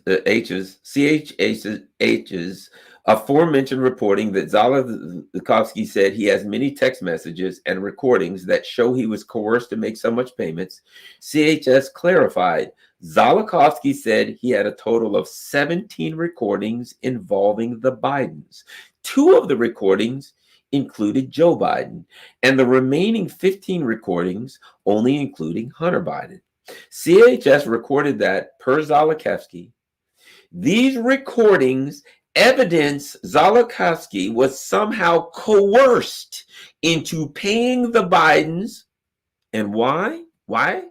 aforementioned reporting that Zolotevsky said he has many text messages and recordings that show he was coerced to make so much payments, CHS clarified Zolotevsky said he had a total of 17 recordings involving the Bidens. 2 of the recordings included Joe Biden, and the remaining 15 recordings only including Hunter Biden. CHS recorded that, per Zolotevsky, these recordings evidence Zolotevsky was somehow coerced into paying the Bidens. And why? Why?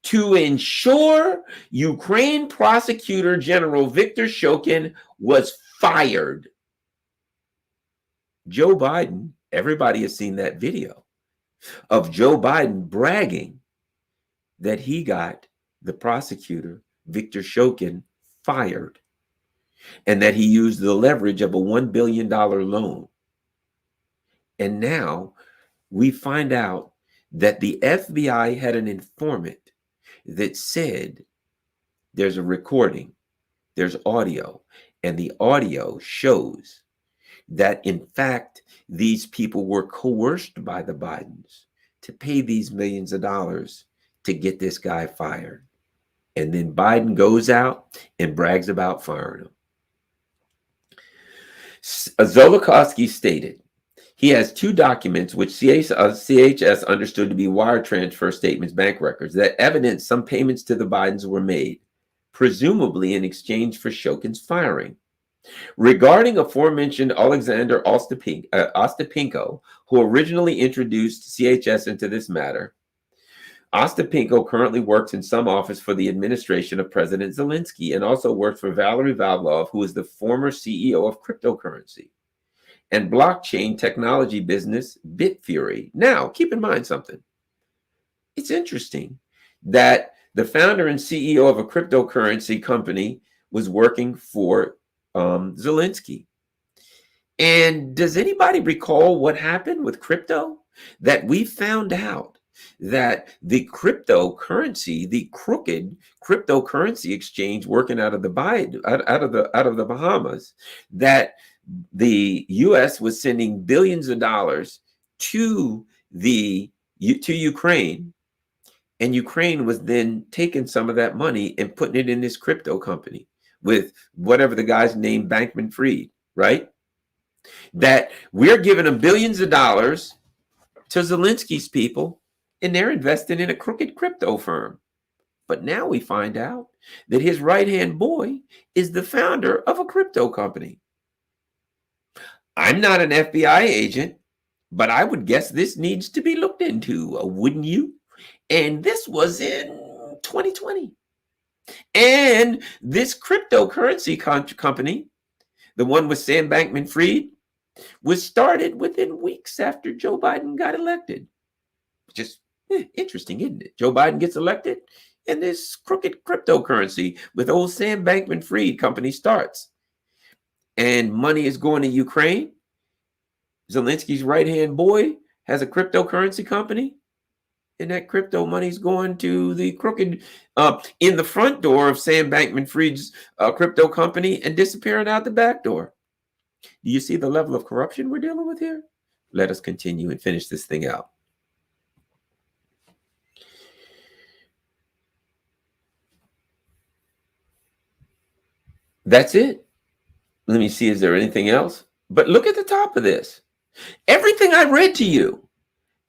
To ensure Ukraine Prosecutor General Viktor Shokin was fired. Joe Biden, everybody has seen that video of Joe Biden bragging that he got the prosecutor, Viktor Shokin, fired, and that he used the leverage of a $1 billion loan. And now we find out that the FBI had an informant that said there's a recording, there's audio, and the audio shows that, in fact, these people were coerced by the Bidens to pay these millions of dollars to get this guy fired. And then Biden goes out and brags about firing him. Zolotevsky stated he has 2 documents which CHS understood to be wire transfer statements, bank records, that evidence some payments to the Bidens were made, presumably in exchange for Shokin's firing. Regarding aforementioned Alexander Ostapenko, who originally introduced CHS into this matter, Ostapenko currently works in some office for the administration of President Zelensky and also works for Valery Vavlov, who is the former CEO of cryptocurrency and blockchain technology business Bitfury. Now, keep in mind something. It's interesting that the founder and CEO of a cryptocurrency company was working for Zelensky. And does anybody recall what happened with crypto? That we found out that the cryptocurrency, the crooked cryptocurrency exchange working out of the Bahamas, that the U.S. was sending billions of dollars to Ukraine, and Ukraine was then taking some of that money and putting it in this crypto company with whatever the guy's name, Bankman-Fried, right? That we're giving them billions of dollars to Zelensky's people, and they're investing in a crooked crypto firm. But now we find out that his right-hand boy is the founder of a crypto company. I'm not an FBI agent, but I would guess this needs to be looked into, wouldn't you? And this was in 2020. And this cryptocurrency company, the one with Sam Bankman-Fried, was started within weeks after Joe Biden got elected. Just interesting, isn't it? Joe Biden gets elected, and this crooked cryptocurrency with old Sam Bankman-Fried company starts. And money is going to Ukraine. Zelensky's right-hand boy has a cryptocurrency company, and that crypto money's going to the crooked in the front door of Sam Bankman-Fried's crypto company and disappearing out the back door. Do you see the level of corruption we're dealing with here? Let us continue and finish this thing out. That's it. Let me see, is there anything else? But look at the top of this. Everything I read to you.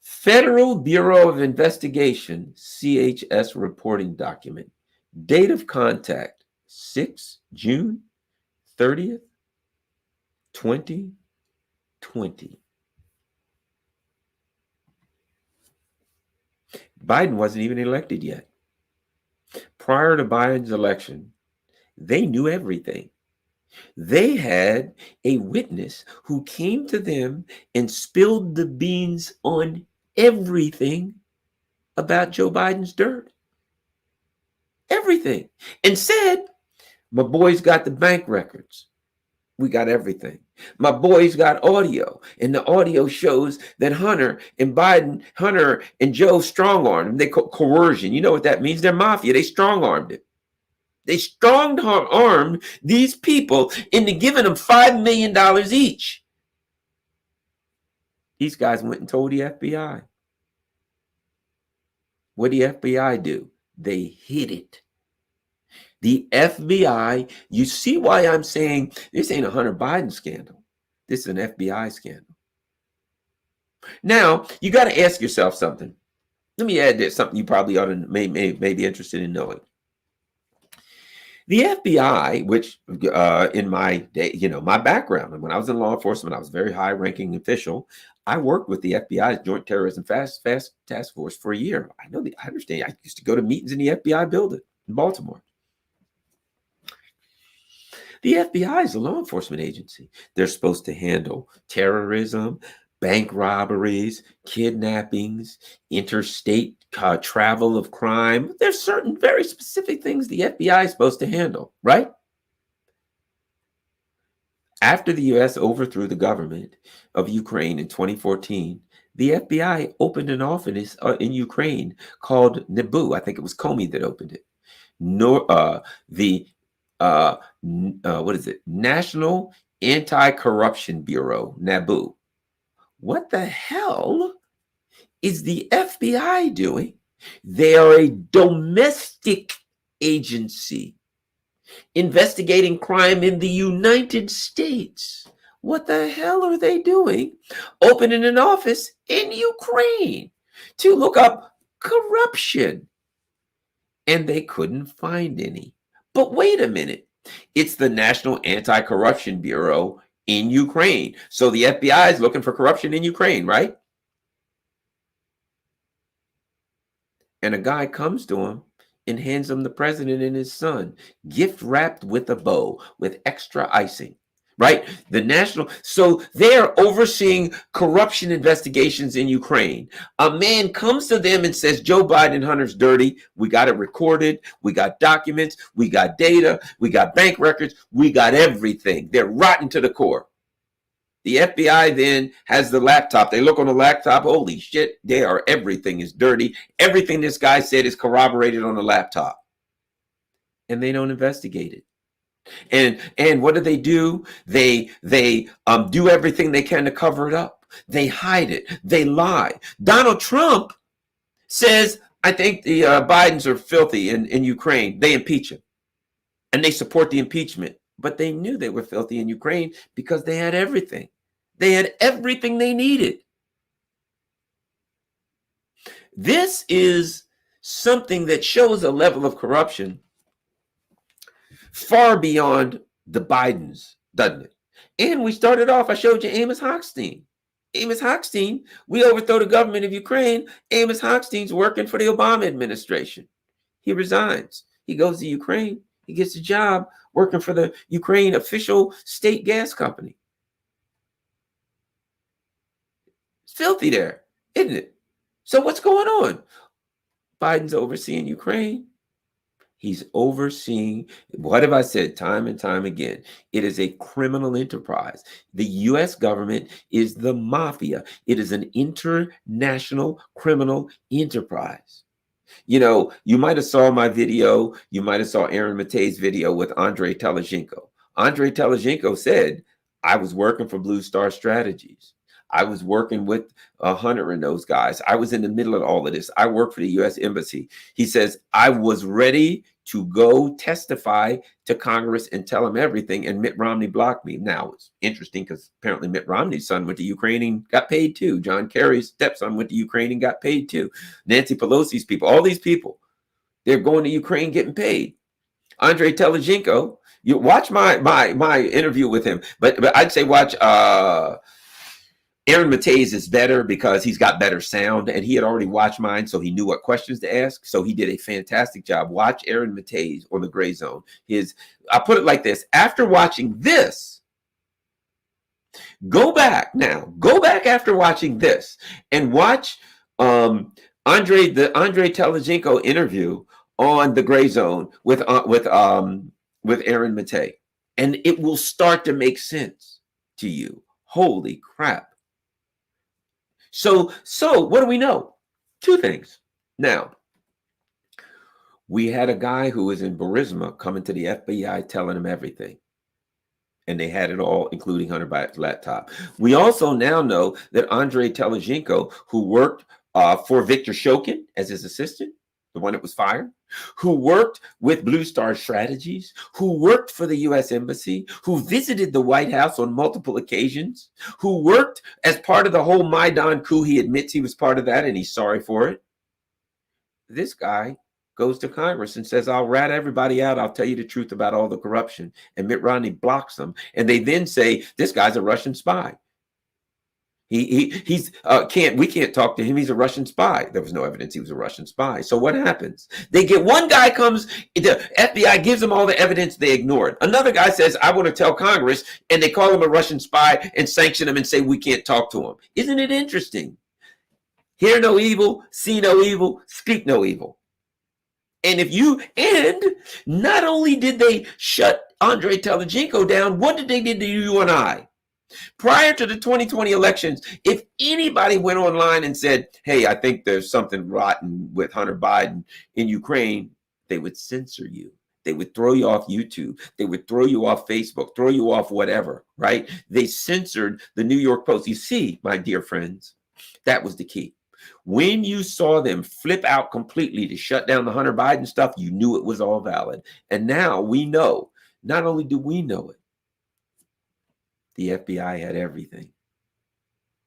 Federal Bureau of Investigation, CHS reporting document. Date of contact, June 30th, 2020. Biden wasn't even elected yet. Prior to Biden's election, they knew everything. They had a witness who came to them and spilled the beans on everything about Joe Biden's dirt. Everything. And said, my boys got the bank records. We got everything. My boys got audio, and the audio shows that Hunter and Joe strong-armed him. They coercion. You know what that means? They're mafia. They strong-armed it. They strong-armed these people into giving them $5 million each. These guys went and told the FBI. What did the FBI do? They hid it. The FBI, you see why I'm saying this ain't a Hunter Biden scandal. This is an FBI scandal. Now, you got to ask yourself something. Let me add this, something you probably ought to may be interested in knowing. The FBI, which in my day, my background, and when I was in law enforcement, I was a very high-ranking official. I worked with the FBI's Joint Terrorism Fast Task Force for a year. I understand. I used to go to meetings in the FBI building in Baltimore. The FBI is a law enforcement agency. They're supposed to handle terrorism, bank robberies, kidnappings, interstate travel of crime. There's certain very specific things the FBI is supposed to handle, right? After the U.S. overthrew the government of Ukraine in 2014, the FBI opened an office in Ukraine called NABU. I think it was Comey that opened it. What is it? National Anti-Corruption Bureau, NABU. What the hell is the FBI doing? They are a domestic agency investigating crime in the United States. What the hell are they doing? Opening an office in Ukraine to look up corruption. And they couldn't find any. But wait a minute. It's the National Anti-Corruption Bureau in Ukraine. So the FBI is looking for corruption in Ukraine, right? And a guy comes to him and hands him the president and his son, gift wrapped with a bow, with extra icing, right? So they're overseeing corruption investigations in Ukraine. A man comes to them and says, Joe Biden, Hunter's dirty. We got it recorded. We got documents. We got data. We got bank records. We got everything. They're rotten to the core. The FBI then has the laptop. They look on the laptop. Holy shit, everything is dirty. Everything this guy said is corroborated on the laptop. And they don't investigate it. And what do? They do everything they can to cover it up. They hide it. They lie. Donald Trump says, I think the Bidens are filthy in Ukraine. They impeach him. And they support the impeachment. But they knew they were filthy in Ukraine because they had everything. They had everything they needed. This is something that shows a level of corruption far beyond the Bidens, doesn't it? And we started off, I showed you Amos Hochstein. Amos Hochstein, we overthrow the government of Ukraine. Amos Hochstein's working for the Obama administration. He resigns. He goes to Ukraine. He gets a job working for the Ukraine official state gas company. It's filthy there, isn't it? So what's going on? Biden's overseeing Ukraine. He's overseeing, what have I said time and time again? It is a criminal enterprise. The US government is the mafia. It is an international criminal enterprise. You know, you might have saw my video. You might have saw Aaron Matei's video with Andrei Telezhenko. Andrei Telezhenko said, I was working for Blue Star Strategies. I was working with Hunter and those guys. I was in the middle of all of this. I worked for the U.S. Embassy. He says, I was ready to go testify to Congress and tell them everything, and Mitt Romney blocked me. Now, it's interesting because apparently Mitt Romney's son went to Ukraine and got paid too. John Kerry's stepson went to Ukraine and got paid too. Nancy Pelosi's people, all these people, they're going to Ukraine getting paid. Andrei Telezhenko, you watch my interview with him, but I'd say watch Aaron Matei's is better because he's got better sound, and he had already watched mine, so he knew what questions to ask. So he did a fantastic job. Watch Aaron Matei's on the Gray Zone. I put it like this: after watching this, go back after watching this and watch the Andrei Telezhenko interview on the Gray Zone with Aaron Matei, and it will start to make sense to you. Holy crap. So what do we know? Two things. Now, we had a guy who was in Burisma coming to the FBI telling him everything. And they had it all, including Hunter Biden's laptop. We also now know that Andrei Telezhenko, who worked for Victor Shokin as his assistant, the one that was fired, who worked with Blue Star Strategies, who worked for the U.S. Embassy, who visited the White House on multiple occasions, who worked as part of the whole Maidan coup. He admits he was part of that and he's sorry for it. This guy goes to Congress and says, I'll rat everybody out. I'll tell you the truth about all the corruption. And Mitt Romney blocks them. And they then say, this guy's a Russian spy. We can't talk to him. He's a Russian spy. There was no evidence he was a Russian spy. So what happens? They get one guy comes, the FBI gives them all the evidence, they ignore it. Another guy says, I want to tell Congress, and they call him a Russian spy and sanction him and say, we can't talk to him. Isn't it interesting? Hear no evil, see no evil, speak no evil. And not only did they shut Andrei Telezhenko down, what did they do to you and I? Prior to the 2020 elections, if anybody went online and said, hey, I think there's something rotten with Hunter Biden in Ukraine, they would censor you. They would throw you off YouTube. They would throw you off Facebook, throw you off whatever, right? They censored the New York Post. You see, my dear friends, that was the key. When you saw them flip out completely to shut down the Hunter Biden stuff, you knew it was all valid. And now we know, not only do we know it, the FBI had everything.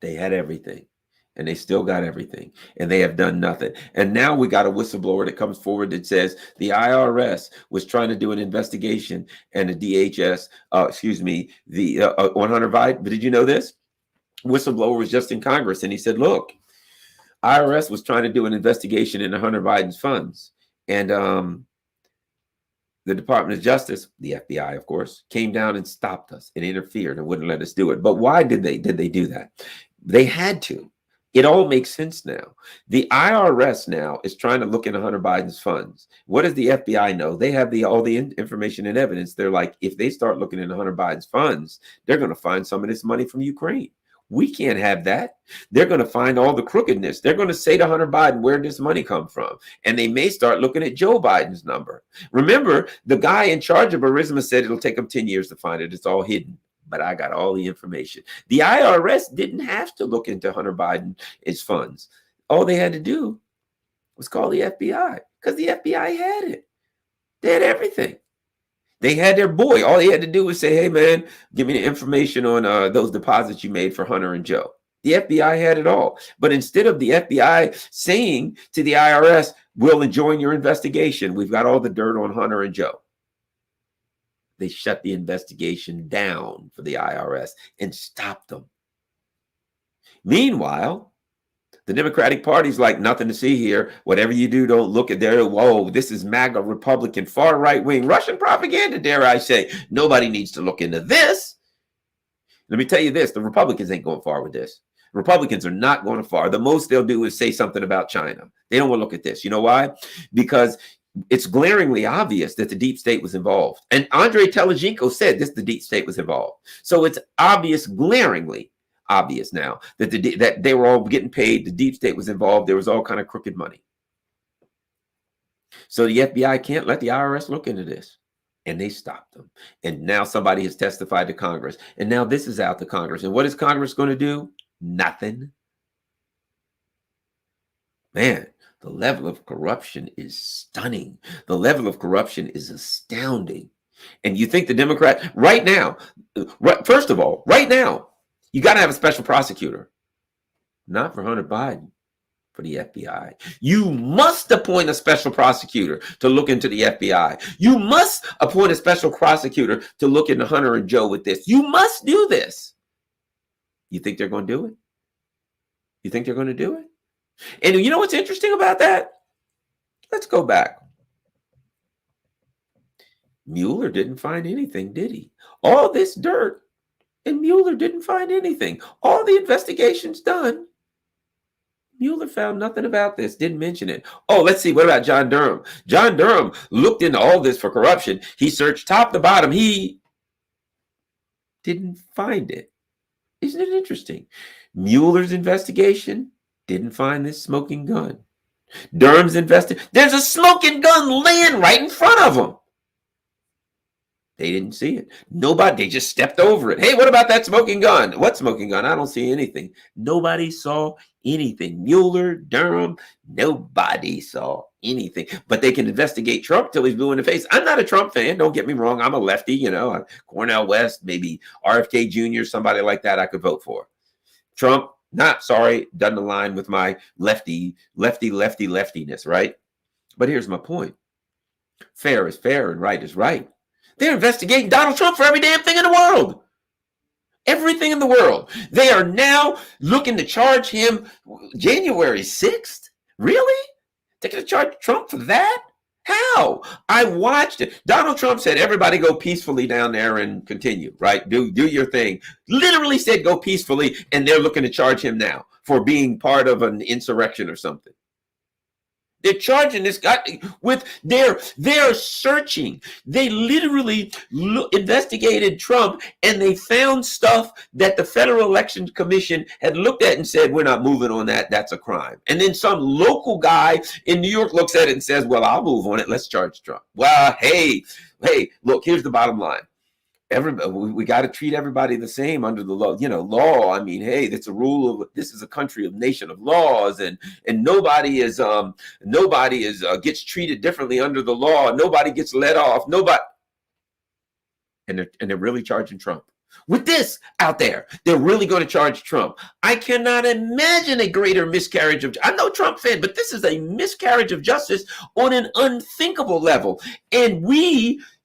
They had everything. And they still got everything. And they have done nothing. And now we got a whistleblower that comes forward that says the IRS was trying to do an investigation and the DHS, on Hunter Biden. But did you know this? Whistleblower was just in Congress and he said, look, IRS was trying to do an investigation into Hunter Biden's funds. And the Department of Justice, the FBI, of course, came down and stopped us and interfered and wouldn't let us do it. But why did they do that? They had to. It all makes sense now. The IRS now is trying to look into Hunter Biden's funds. What does the FBI know? They have all the information and evidence. They're like, if they start looking into Hunter Biden's funds, they're going to find some of this money from Ukraine. We can't have that. They're going to find all the crookedness. They're going to say to Hunter Biden, where did this money come from? And they may start looking at Joe Biden's number. Remember, the guy in charge of Burisma said it'll take them 10 years to find it. It's all hidden. But I got all the information. The IRS didn't have to look into Hunter Biden's funds. All they had to do was call the FBI because the FBI had it. They had everything. They had their boy. All they had to do was say, hey, man, give me the information on those deposits you made for Hunter and Joe. The FBI had it all. But instead of the FBI saying to the IRS, we'll join your investigation, we've got all the dirt on Hunter and Joe, they shut the investigation down for the IRS and stopped them. Meanwhile, the Democratic Party's like, nothing to see here. Whatever you do, don't look at there. Whoa, this is MAGA Republican, far right wing, Russian propaganda, dare I say. Nobody needs to look into this. Let me tell you this, the Republicans ain't going far with this. Republicans are not going far. The most they'll do is say something about China. They don't want to look at this. You know why? Because it's glaringly obvious that the deep state was involved. And Andrei Telezhenko said the deep state was involved. So it's obvious, glaringly obvious now that that they were all getting paid. The deep state was involved. There was all kind of crooked money. So the FBI can't let the IRS look into this. And they stopped them. And now somebody has testified to Congress. And now this is out to Congress. And what is Congress going to do? Nothing. Man, the level of corruption is stunning. The level of corruption is astounding. And you think the Democrat right now, first of all, right now, you got to have a special prosecutor. Not for Hunter Biden, for the FBI. You must appoint a special prosecutor to look into the FBI. You must appoint a special prosecutor to look into Hunter and Joe with this. You must do this. You think they're going to do it? You think they're going to do it? And you know what's interesting about that? Let's go back. Mueller didn't find anything, did he? All this dirt, and Mueller didn't find anything. All the investigations done, Mueller found nothing about this, didn't mention it. Oh, let's see. What about John Durham? John Durham looked into all this for corruption. He searched top to bottom. He didn't find it. Isn't it interesting? Mueller's investigation didn't find this smoking gun. Durham's investigation, there's a smoking gun laying right in front of them. They didn't see it. Nobody, they just stepped over it. Hey, what about that smoking gun? What smoking gun? I don't see anything. Nobody saw anything. Mueller, Durham, nobody saw anything. But they can investigate Trump till he's blue in the face. I'm not a Trump fan. Don't get me wrong. I'm a lefty, you know, Cornel West, maybe RFK Jr., somebody like that I could vote for. Trump, not sorry, doesn't align with my leftiness, right? But here's my point. Fair is fair and right is right. They're investigating Donald Trump for every damn thing in the world. Everything in the world. They are now looking to charge him January 6th? Really? They're going to charge Trump for that? How? I watched it. Donald Trump said, everybody go peacefully down there and continue, right? Do your thing. Literally said go peacefully, and they're looking to charge him now for being part of an insurrection or something. They're charging this guy with they're searching. They literally investigated Trump, and they found stuff that the Federal Election Commission had looked at and said, we're not moving on that. That's a crime. And then some local guy in New York looks at it and says, well, I'll move on it. Let's charge Trump. Well, hey, look, here's the bottom line. We got to treat everybody the same under the law. You know, law. I mean, hey, that's a rule of. This is a country of nation of laws, and nobody gets treated differently under the law. Nobody gets let off. Nobody, and they're really charging Trump with this out there. They're really going to charge Trump. I cannot imagine a greater miscarriage of. I'm no Trump fan, but this is a miscarriage of justice on an unthinkable level, and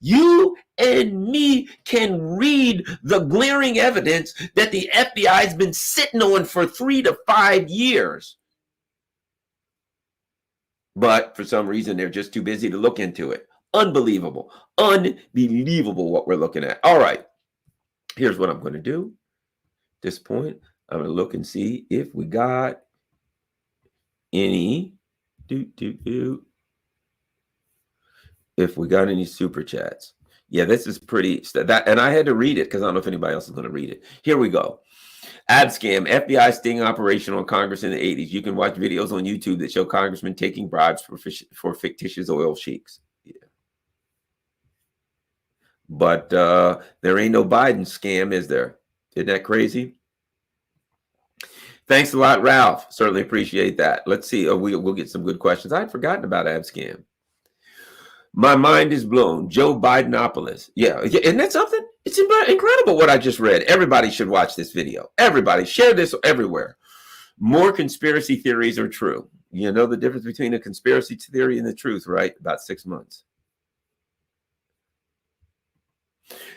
you and me can read the glaring evidence that the FBI has been sitting on for 3 to 5 years. But for some reason, they're just too busy to look into it. Unbelievable. Unbelievable what we're looking at. All right. Here's what I'm going to do. At this point, I'm going to look and see if we got any if we got any super chats. Yeah, this is pretty, and I had to read it because I don't know if anybody else is going to read it. Here we go. Ad scam, FBI sting operation on Congress in the 80s. You can watch videos on YouTube that show congressmen taking bribes for fictitious oil sheiks. Yeah. But there ain't no Biden scam, is there? Isn't that crazy? Thanks a lot, Ralph. Certainly appreciate that. Let's see. We'll get some good questions. I'd forgotten about ad scam. My mind is blown. Joe Bidenopolis. Yeah, isn't that something? It's incredible what I just read. Everybody should watch this video. Everybody share this everywhere. More conspiracy theories are true. You know the difference between a conspiracy theory and the truth, right? About 6 months.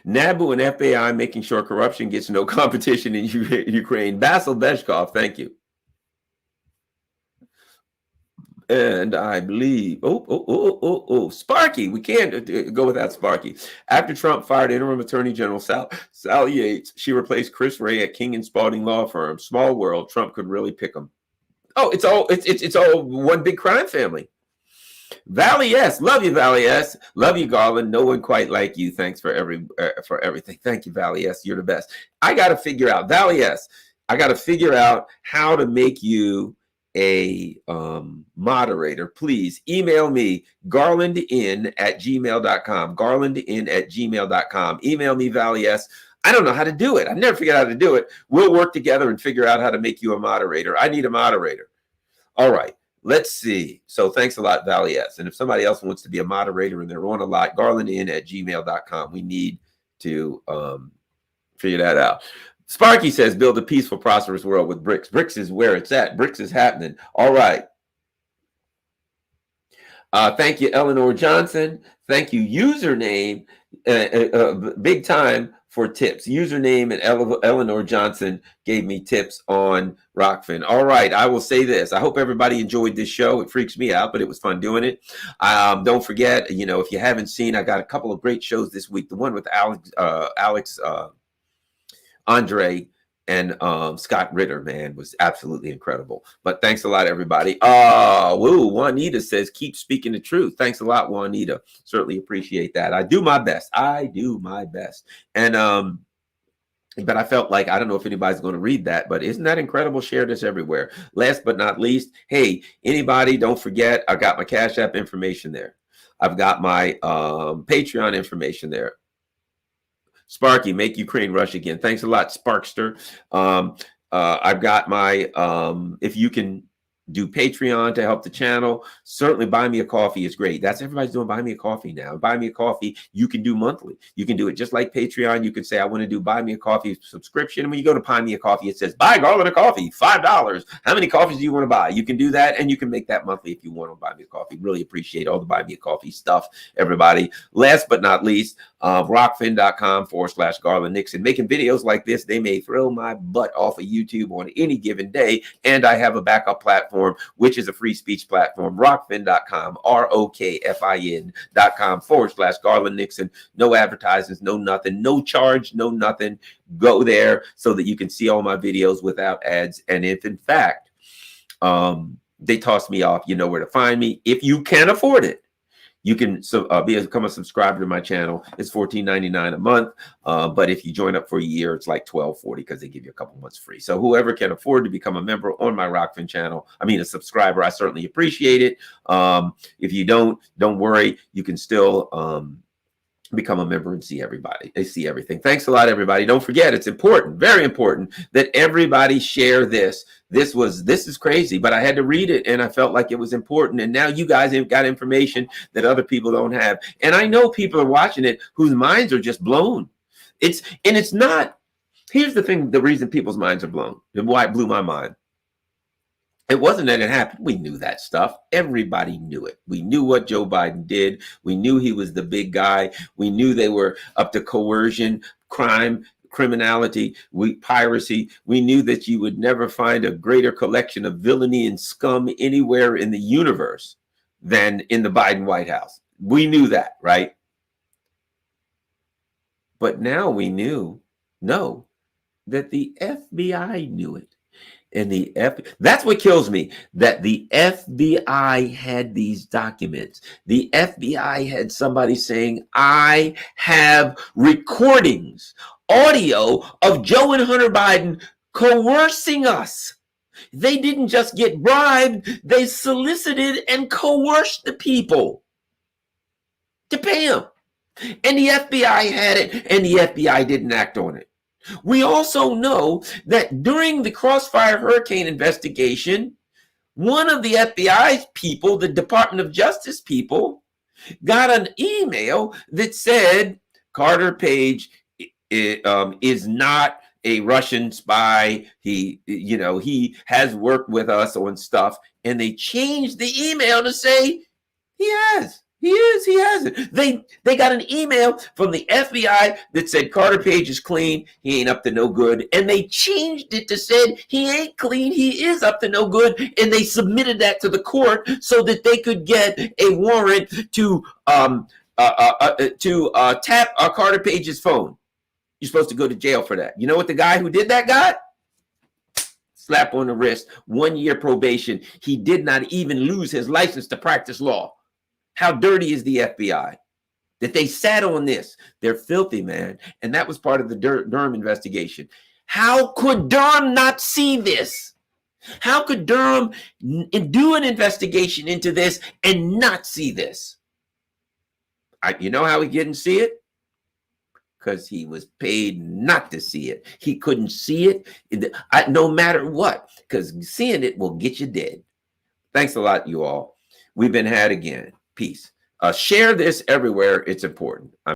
NABU and FBI making sure corruption gets no competition in Ukraine. Basil Beshkov, thank you. And I believe, Sparky. We can't go without Sparky. After Trump fired interim Attorney General Sally Yates, she replaced Chris Wray at King and Spalding Law Firm. Small world. Trump could really pick them. Oh, it's all one big crime family. Valley S, love you, Valley S, love you, Garland. No one quite like you. Thanks for everything. Thank you, Valley S. You're the best. I got to figure out, Valley S. I got to figure out how to make you a moderator. Please email me garlandin@gmail.com. Garlandin@gmail.com. Email me, Valley S. I don't know how to do it. I've never figured out how to do it. We'll work together and figure out how to make you a moderator. I need a moderator. All right. Let's see. So thanks a lot, Valley S. And if somebody else wants to be a moderator and they're on a lot, garlandin@gmail.com. We need to figure that out. Sparky says, build a peaceful, prosperous world with BRICS. BRICS is where it's at. BRICS is happening. All right. Thank you, Eleanor Johnson. Thank you, username, big time for tips. Username and Eleanor Johnson gave me tips on Rockfin. All right, I will say this. I hope everybody enjoyed this show. It freaks me out, but it was fun doing it. Don't forget, if you haven't seen, I got a couple of great shows this week. The one with Alex Andre and Scott Ritter, man, was absolutely incredible. But thanks a lot, everybody. Juanita says, keep speaking the truth. Thanks a lot, Juanita. Certainly appreciate that. I do my best. And but I felt like, I don't know if anybody's going to read that, but isn't that incredible? Share this everywhere. Last but not least, hey, anybody, don't forget, I got my Cash App information there. I've got my Patreon information there. Sparky, make Ukraine rush again. Thanks a lot, Sparkster. I've got my, if you can do Patreon to help the channel, certainly Buy Me a Coffee is great. That's everybody's doing Buy Me a Coffee now. Buy Me a Coffee, you can do monthly. You can do it just like Patreon. You can say, I want to do Buy Me a Coffee subscription. And when you go to Buy Me a Coffee, it says, buy Garland a coffee, $5. How many coffees do you want to buy? You can do that, and you can make that monthly if you want to Buy Me a Coffee. Really appreciate all the Buy Me a Coffee stuff, everybody. Last but not least, rockfin.com/Garland Nixon. Making videos like this, they may throw my butt off of YouTube on any given day, and I have a backup platform, which is a free speech platform, rockfin.com, ROKFIN.com/Garland Nixon. No advertisements, no nothing, no charge, no nothing. Go there so that you can see all my videos without ads. And if in fact they toss me off, you know where to find me. If you can afford it, you can become a subscriber to my channel. It's $14.99 a month. But if you join up for a year, it's like $12.40 because they give you a couple months free. So whoever can afford to become a member on my Rockfin channel, a subscriber, I certainly appreciate it. If you don't worry. You can still become a member and see everybody. They see everything. Thanks a lot, everybody. Don't forget, it's important, very important, that everybody share this. This is crazy, but I had to read it and I felt like it was important. And now you guys have got information that other people don't have. And I know people are watching it whose minds are just blown. It's not, here's the thing, the reason people's minds are blown and why it blew my mind. It wasn't that it happened. We knew that stuff. Everybody knew it. We knew what Joe Biden did. We knew he was the big guy. We knew they were up to coercion, crime, criminality, piracy. We knew that you would never find a greater collection of villainy and scum anywhere in the universe than in the Biden White House. We knew that, right? But now we know that the FBI knew it. And that's what kills me, that the FBI had these documents. The FBI had somebody saying, I have recordings, audio of Joe and Hunter Biden coercing us. They didn't just get bribed, they solicited and coerced the people to pay them. And the FBI had it, and the FBI didn't act on it. We also know that during the Crossfire Hurricane investigation, one of the FBI people, the Department of Justice people, got an email that said Carter Page is not a Russian spy. He has worked with us on stuff. And they changed the email to say he has. He is. He has it. They got an email from the FBI that said Carter Page is clean. He ain't up to no good. And they changed it to said he ain't clean. He is up to no good. And they submitted that to the court so that they could get a warrant to tap Carter Page's phone. You're supposed to go to jail for that. You know what the guy who did that got? Slap on the wrist, 1 year probation. He did not even lose his license to practice law. How dirty is the FBI that they sat on this? They're filthy, man. And that was part of the Durham investigation. How could Durham not see this? How could Durham do an investigation into this and not see this? You know how he didn't see it? Because he was paid not to see it. He couldn't see it no matter what, because seeing it will get you dead. Thanks a lot, you all. We've been had again. Peace. Share this everywhere. It's important.